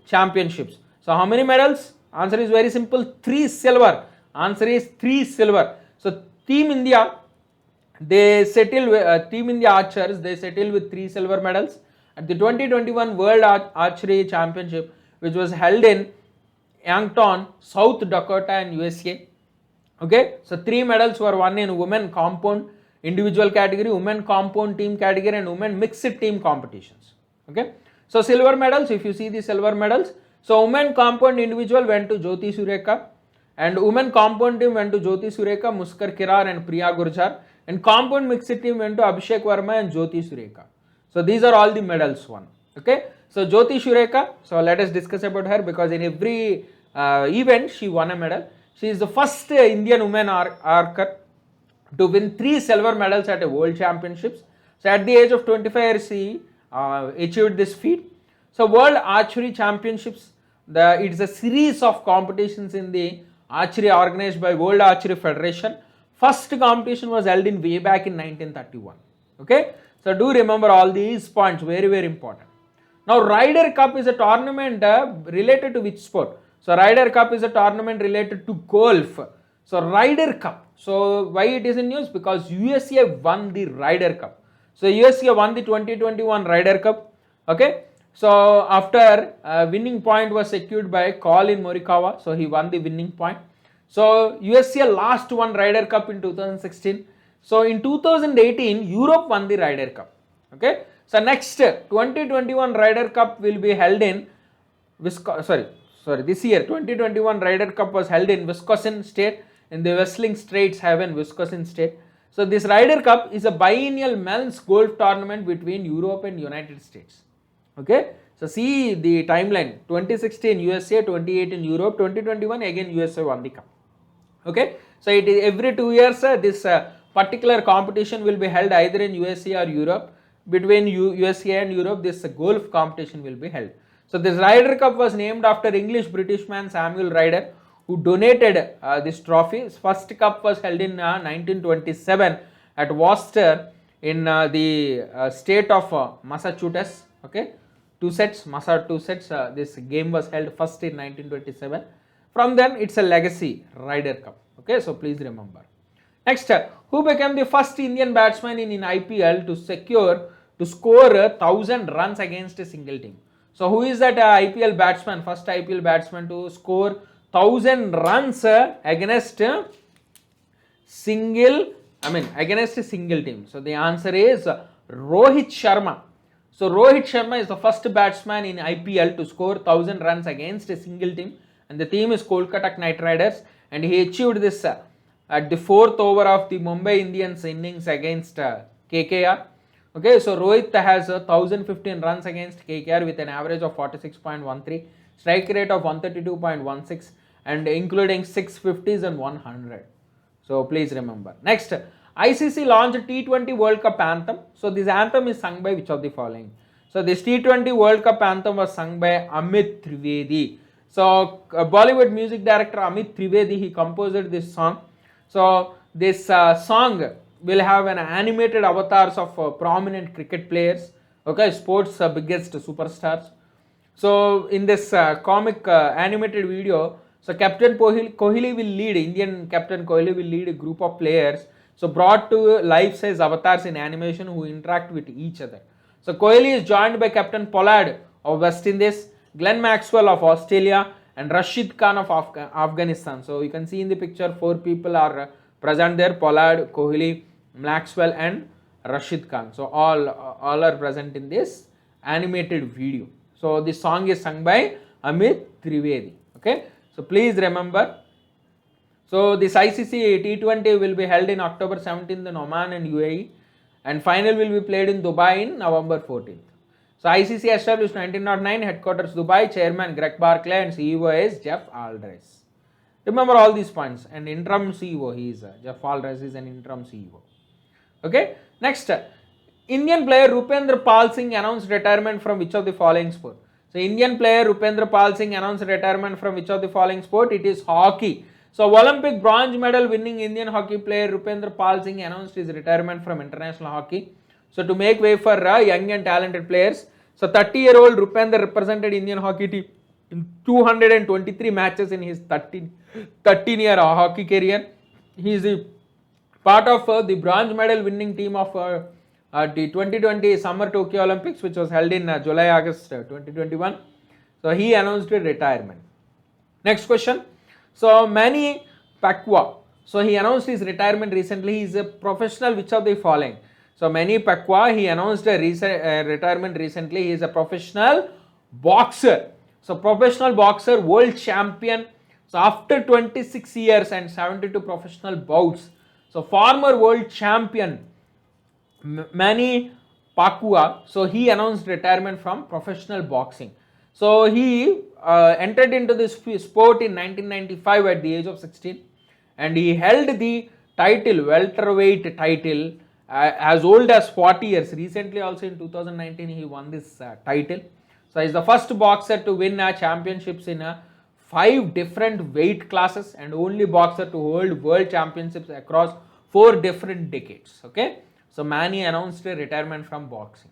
Championships? So how many medals? Answer is very simple, 3 silver. Answer is 3 silver. So Team India, they settle Team India archers, they settle with 3 silver medals at the 2021 World Archery Championship, which was held in Yankton, South Dakota and USA. Okay, so 3 medals were won in women compound individual category, women compound team category and women mixed team competitions. Okay, so silver medals, if you see the silver medals, so women compound individual went to Jyoti Sureka and women compound team went to Jyoti Sureka, Muskar Kirar and Priya Gurjar, and compound mixed team went to Abhishek Verma and Jyoti Sureka. So these are all the medals won. Okay, so Jyoti Sureka, so let us discuss about her because in every event she won a medal. She is the first Indian woman archer to win 3 silver medals at a world championships. So at the age of 25 years she achieved this feat. So world archery championships, it is a series of competitions in the archery organized by World Archery Federation. First competition was held in way back in 1931. Okay, so do remember all these points, very very important. Now Ryder Cup is a tournament related to which sport? So Ryder Cup is a tournament related to golf. So Ryder Cup, so why it is in news? Because USA won the Ryder Cup. So USA won the 2021 Ryder Cup. Okay, so after winning point was secured by Colin Morikawa, so he won the winning point. So USA last won Ryder Cup in 2016. So in 2018 Europe won the Ryder Cup. Okay, so next 2021 Ryder Cup will be held in this year 2021 Ryder Cup was held in Wisconsin state in the Whistling Straits Haven, Wisconsin state. So this Ryder Cup is a biennial men's golf tournament between Europe and United States. Okay, so see the timeline: 2016 USA, 2018 Europe, 2021 again USA won the cup. Okay, so it is every 2 years this particular competition will be held either in USA or Europe. Between USA and Europe, this golf competition will be held. So this Ryder Cup was named after English British man Samuel Ryder, who donated this trophy. His first cup was held in 1927 at Worcester in the state of Massachusetts. Okay, Massachusetts. This game was held first in 1927. From then it's a legacy Ryder Cup. Okay, so please remember. Next, who became the first Indian batsman in IPL to score 1,000 runs against a single team? So who is that IPL batsman, first IPL batsman to score 1,000 runs against a single team? So the answer is Rohit Sharma. So Rohit Sharma is the first batsman in IPL to score 1,000 runs against a single team, and the team is Kolkata Knight Riders, and he achieved this at the 4th over of the Mumbai Indians innings against KKR. Okay, so Rohit has 1,015 runs against KKR with an average of 46.13, strike rate of 132.16, and including 650s and 100. So please remember. Next, ICC launched T20 World Cup anthem. So this anthem is sung by which of the following? So this T20 World Cup anthem was sung by Amit Trivedi. So Bollywood music director Amit Trivedi, he composed this song. So this song will have an animated avatars of prominent cricket players, okay, sports biggest superstars. So in this comic animated video, so Captain Kohli will lead, Indian Captain Kohli will lead a group of players, so brought to life size avatars in animation who interact with each other. So Kohli is joined by Captain Pollard of West Indies, Glenn Maxwell of Australia, and Rashid Khan of Afghanistan. So you can see in the picture 4 people are present there: Pollard, Kohli, Maxwell and Rashid Khan. So all are present in this animated video. So this song is sung by Amit Trivedi. Okay, so please remember. So this ICC T20 will be held in October 17th in Oman and UAE, and final will be played in Dubai in November 14th. So ICC established 1909, headquarters Dubai, chairman Greg Barclay, and CEO is Jeff Aldrich. Remember all these points. And interim CEO, he is Jeff Aldrich is an interim CEO. Okay, next, Indian player Rupendra Pal Singh announced retirement from which of the following sport? So Indian player Rupendra Pal Singh announced retirement from which of the following sport? It is hockey. So Olympic bronze medal winning Indian hockey player Rupendra Pal Singh announced his retirement from international hockey. So to make way for young and talented players, so 30-year-old Rupendra represented Indian hockey team in 223 matches in his 13-year hockey career. He is the part of the bronze medal winning team of the 2020 Summer Tokyo Olympics, which was held in July-August 2021. So he announced a retirement. Next question. So Manny Pacquiao. So he announced his retirement recently. He is a professional. Which of the following? So Manny Pacquiao, he announced a retirement recently. He is a professional boxer. So professional boxer, world champion. So after 26 years and 72 professional bouts. So former world champion Manny Pacquiao. So he announced retirement from professional boxing. So he entered into this sport in 1995 at the age of 16, and he held the title, welterweight title, as old as 40 years. Recently also in 2019 he won this title. So he's the first boxer to win championships in 5 different weight classes, and only boxer to hold world championships across 4 different decades. Okay, so Manny announced a retirement from boxing.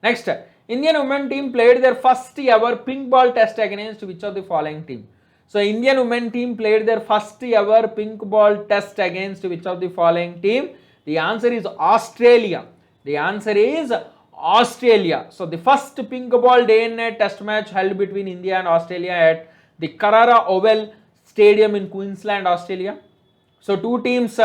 Next, Indian women team played their first ever pink ball test against which of the following team? So Indian women team played their first ever pink ball test against which of the following team? The answer is Australia. The answer is Australia. So the first pink ball day and night test match held between India and Australia at the Carrara Oval Stadium in Queensland, Australia. So two teams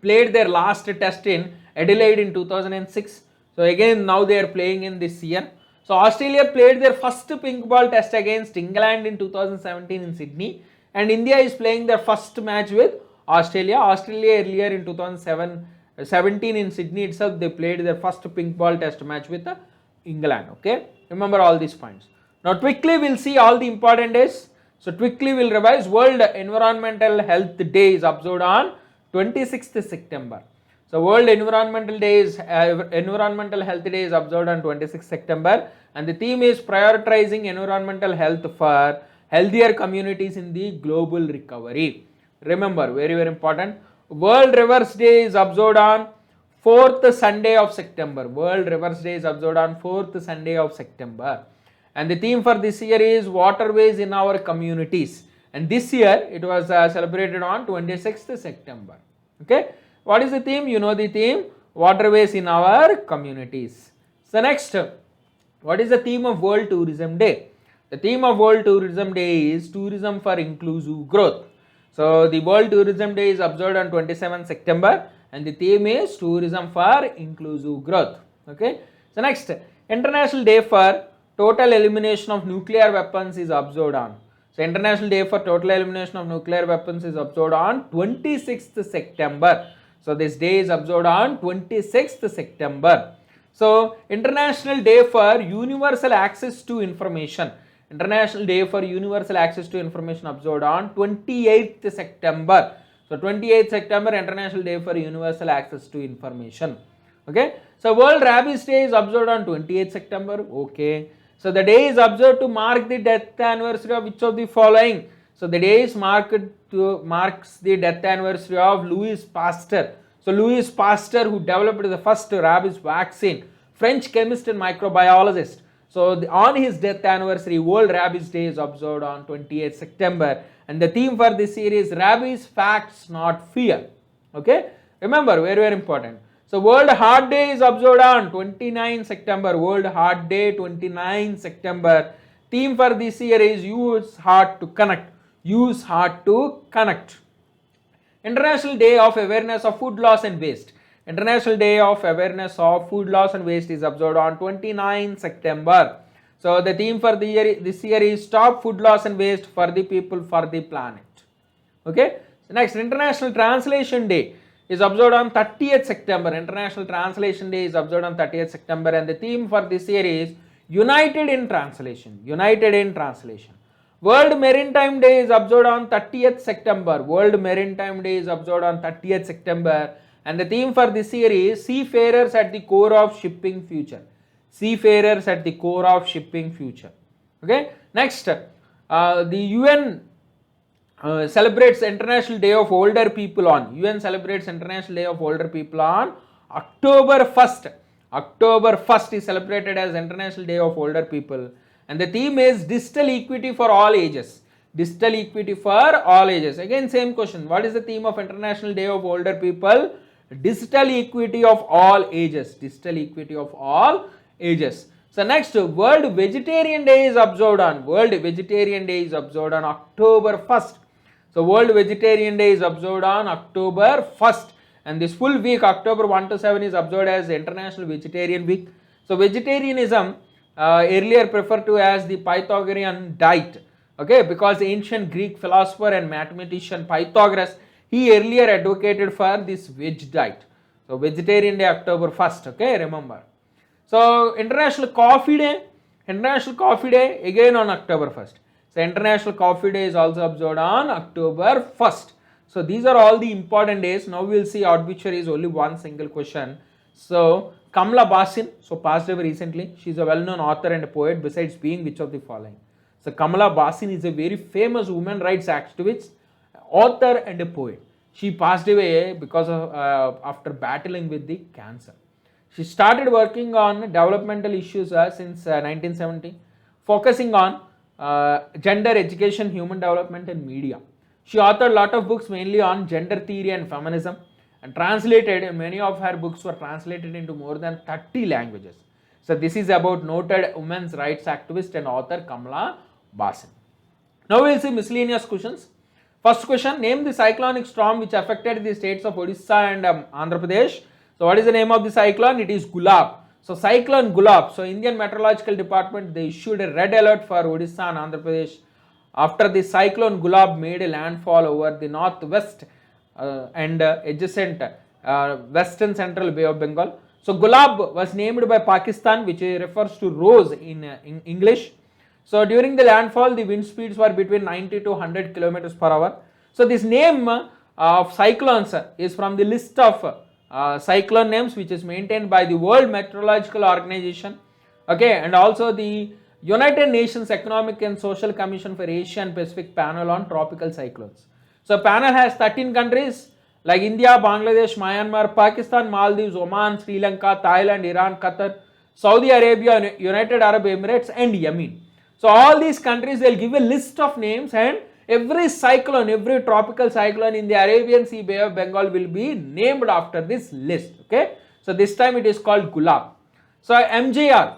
played their last test in Adelaide in 2006. So again now they are playing in this year. So Australia played their first pink ball test against England in 2017 in Sydney, and India is playing their first match with Australia. Australia earlier in 2017 in Sydney itself they played their first pink ball test match with England. Okay, remember all these points. Now quickly we'll see all the important days. So quickly we'll revise. World Environmental Health Day is observed on 26th September. So World Environmental Health Day is observed on 26th September, and the theme is prioritizing environmental health for healthier communities in the global recovery. Remember, very very important. World Rivers Day is observed on 4th Sunday of September. World Rivers Day is observed on 4th Sunday of September. And the theme for this year is waterways in our communities. And this year it was celebrated on 26th September. Okay. What is the theme? You know the theme, waterways in our communities. So next, what is the theme of World Tourism Day? The theme of World Tourism Day is tourism for inclusive growth. So the World Tourism Day is observed on 27th September, and the theme is tourism for inclusive growth. Okay. So next, International Day for Total Elimination of Nuclear Weapons is observed on. So International Day for Total Elimination of Nuclear Weapons is observed on 26th September. So this day is observed on 26th September. So International Day for Universal Access to Information. International Day for Universal Access to Information observed on 28th September. So 28th September, International Day for Universal Access to Information. Okay. So World Rabies Day is observed on 28th September. Okay. So the day is observed to mark the death anniversary of which of the following? So the day is marks the death anniversary of Louis Pasteur. So Louis Pasteur, who developed the first rabies vaccine, French chemist and microbiologist. So on his death anniversary, World Rabies Day is observed on 28th September. And the theme for this year is Rabies Facts Not Fear. Okay, remember, very very important. So World Heart Day is observed on 29th September. World Heart Day, 29th September. Theme for this year is Use Heart to Connect. Use Heart to Connect. International Day of Awareness of Food Loss and Waste. International Day of Awareness of Food Loss and Waste is observed on 29th September. So the theme for this year is Stop Food Loss and Waste for the People, for the Planet. Okay. So next, International Translation Day is observed on 30th September. International Translation Day is observed on 30th September, and the theme for this year is United in Translation. United in Translation. World Maritime Day is observed on 30th September. World Maritime Day is observed on 30th September, and the theme for this year is Seafarers at the Core of Shipping Future. Seafarers at the Core of Shipping Future. Okay. Next, the UN celebrates International Day of Older People on. UN celebrates International Day of Older People on October 1st. October 1st is celebrated as International Day of Older People. And the theme is digital equity for all ages. Digital equity for all ages. Again, same question. What is the theme of International Day of Older People? Digital equity of all ages. Digital equity of all ages. So So next, World Vegetarian Day is observed on October 1st. So World Vegetarian Day is observed on October 1st, and this full week October 1 to 7 is observed as International Vegetarian Week. So vegetarianism earlier referred to as the Pythagorean diet, okay, because ancient Greek philosopher and mathematician Pythagoras, he earlier advocated for this veg diet. So Vegetarian Day October 1st, okay, remember. So International Coffee Day again on October 1st. So International Coffee Day is also observed on October 1st. So these are all the important days. Now we will see obituary is only one single question. So Kamala Basin, so passed away recently. She is a well-known author and a poet besides being which of the following? So Kamala Basin is a very famous women rights activist, author and a poet. She passed away because of after battling with the cancer. She started working on developmental issues since 1970, focusing on gender, education, human development and media. She authored a lot of books mainly on gender theory and feminism, and translated, many of her books were translated into more than 30 languages. So this is about noted women's rights activist and author Kamala Basin. Now we will see miscellaneous questions. First question, name the cyclonic storm which affected the states of Odisha and Andhra Pradesh. So what is the name of the cyclone? It is Gulab. So cyclone Gulab. So Indian Meteorological Department, they issued a red alert for Odisha and Andhra Pradesh after the cyclone Gulab made a landfall over the northwest and adjacent western central Bay of Bengal. So Gulab was named by Pakistan, which refers to rose in English. So during the landfall, the wind speeds were between 90 to 100 kilometers per hour. So this name of cyclones is from the list of cyclone names which is maintained by the World Meteorological Organization, okay, and also the United Nations Economic and Social Commission for Asia and Pacific panel on tropical cyclones. So panel has 13 countries like India, Bangladesh, Myanmar, Pakistan, Maldives, Oman, Sri Lanka, Thailand, Iran, Qatar, Saudi Arabia, United Arab Emirates and Yemen. So all these countries, they'll give a list of names, and every cyclone, every tropical cyclone in the Arabian Sea, Bay of Bengal will be named after this list, okay. So this time it is called Gulab. So MJR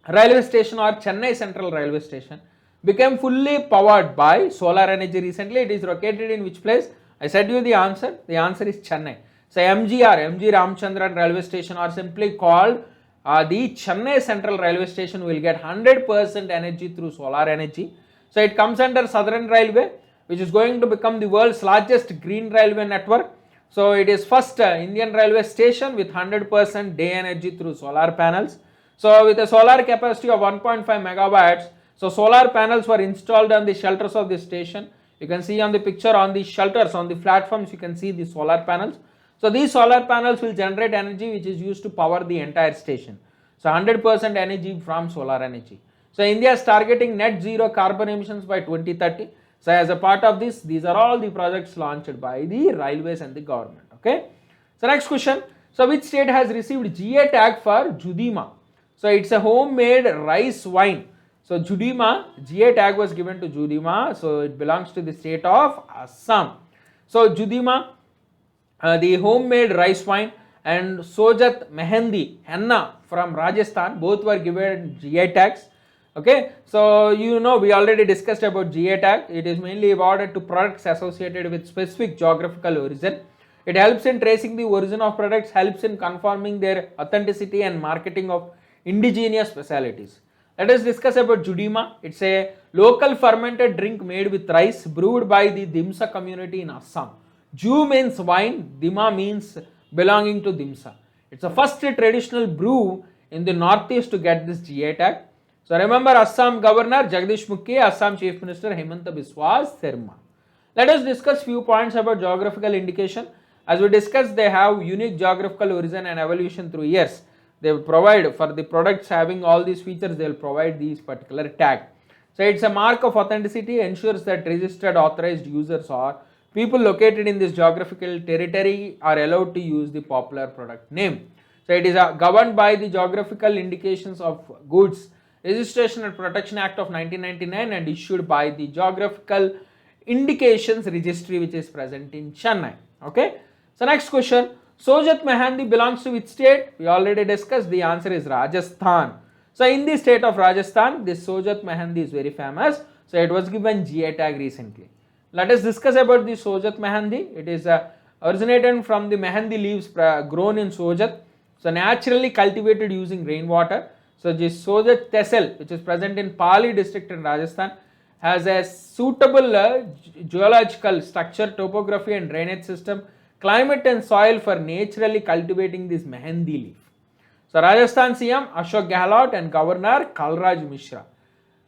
railway station or Chennai Central Railway Station became fully powered by solar energy recently. It is located in which place? I said you the answer is Chennai. So MGR, MG Ramchandran Railway Station, or simply called the Chennai Central Railway Station, will get 100% energy through solar energy. So it comes under Southern Railway, which is going to become the world's largest green railway network. So it is first Indian railway station with 100% day energy through solar panels. So with a solar capacity of 1.5 megawatts, so solar panels were installed on the shelters of the station. You can see on the picture, on the shelters, on the platforms, you can see the solar panels. So these solar panels will generate energy which is used to power the entire station. So 100% energy from solar energy. So India is targeting net zero carbon emissions by 2030. So as a part of this, these are all the projects launched by the railways and the government, okay. So next question, so which state has received GA tag for Judima? So it's a homemade rice wine. So Judima, GA tag was given to Judima, so it belongs to the state of Assam. So Judima, the homemade rice wine, and Sojat Mehendi henna from Rajasthan, both were given GA tags. Okay, so you know we already discussed about GA tag. It is mainly awarded to products associated with specific geographical origin. It helps in tracing the origin of products, helps in confirming their authenticity and marketing of indigenous specialities. Let us discuss about Judima. It's a local fermented drink made with rice, brewed by the Dimsa community in Assam. Ju means wine, Dima means belonging to Dimsa. It's the first traditional brew in the northeast to get this GA tag. So remember, Assam Governor Jagdish Mukhi, Assam Chief Minister Hemanta Biswa Sarma. Let us discuss few points about geographical indication. As we discussed, they have unique geographical origin and evolution through years. They will provide for the products having all these features, they will provide these particular tag. So it's a mark of authenticity, ensures that registered authorized users or people located in this geographical territory are allowed to use the popular product name. So it is governed by the Geographical Indications of Goods Registration and Protection Act of 1999 and issued by the Geographical Indications Registry, which is present in Chennai. Okay. So next question, Sojat Mehendi belongs to which state? We already discussed, the answer is Rajasthan. So in the state of Rajasthan, this Sojat Mehendi is very famous. So it was given GI tag recently. Let us discuss about the Sojat Mehendi. It is originated from the Mehendi leaves grown in Sojat. So naturally cultivated using rainwater. So this Sojat Tehsil, which is present in Pali district in Rajasthan, has a suitable geological structure, topography and drainage system, climate and soil for naturally cultivating this Mehendi leaf. So Rajasthan CM Ashok Gehlot and Governor Kalraj Mishra.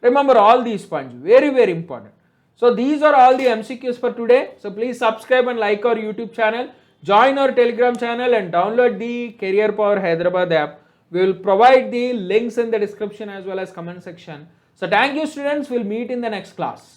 Remember all these points, very very important. So these are all the MCQs for today. So please subscribe and like our YouTube channel, join our Telegram channel and download the Career Power Hyderabad app. We will provide the links in the description as well as comment section. So thank you students, we'll meet in the next class.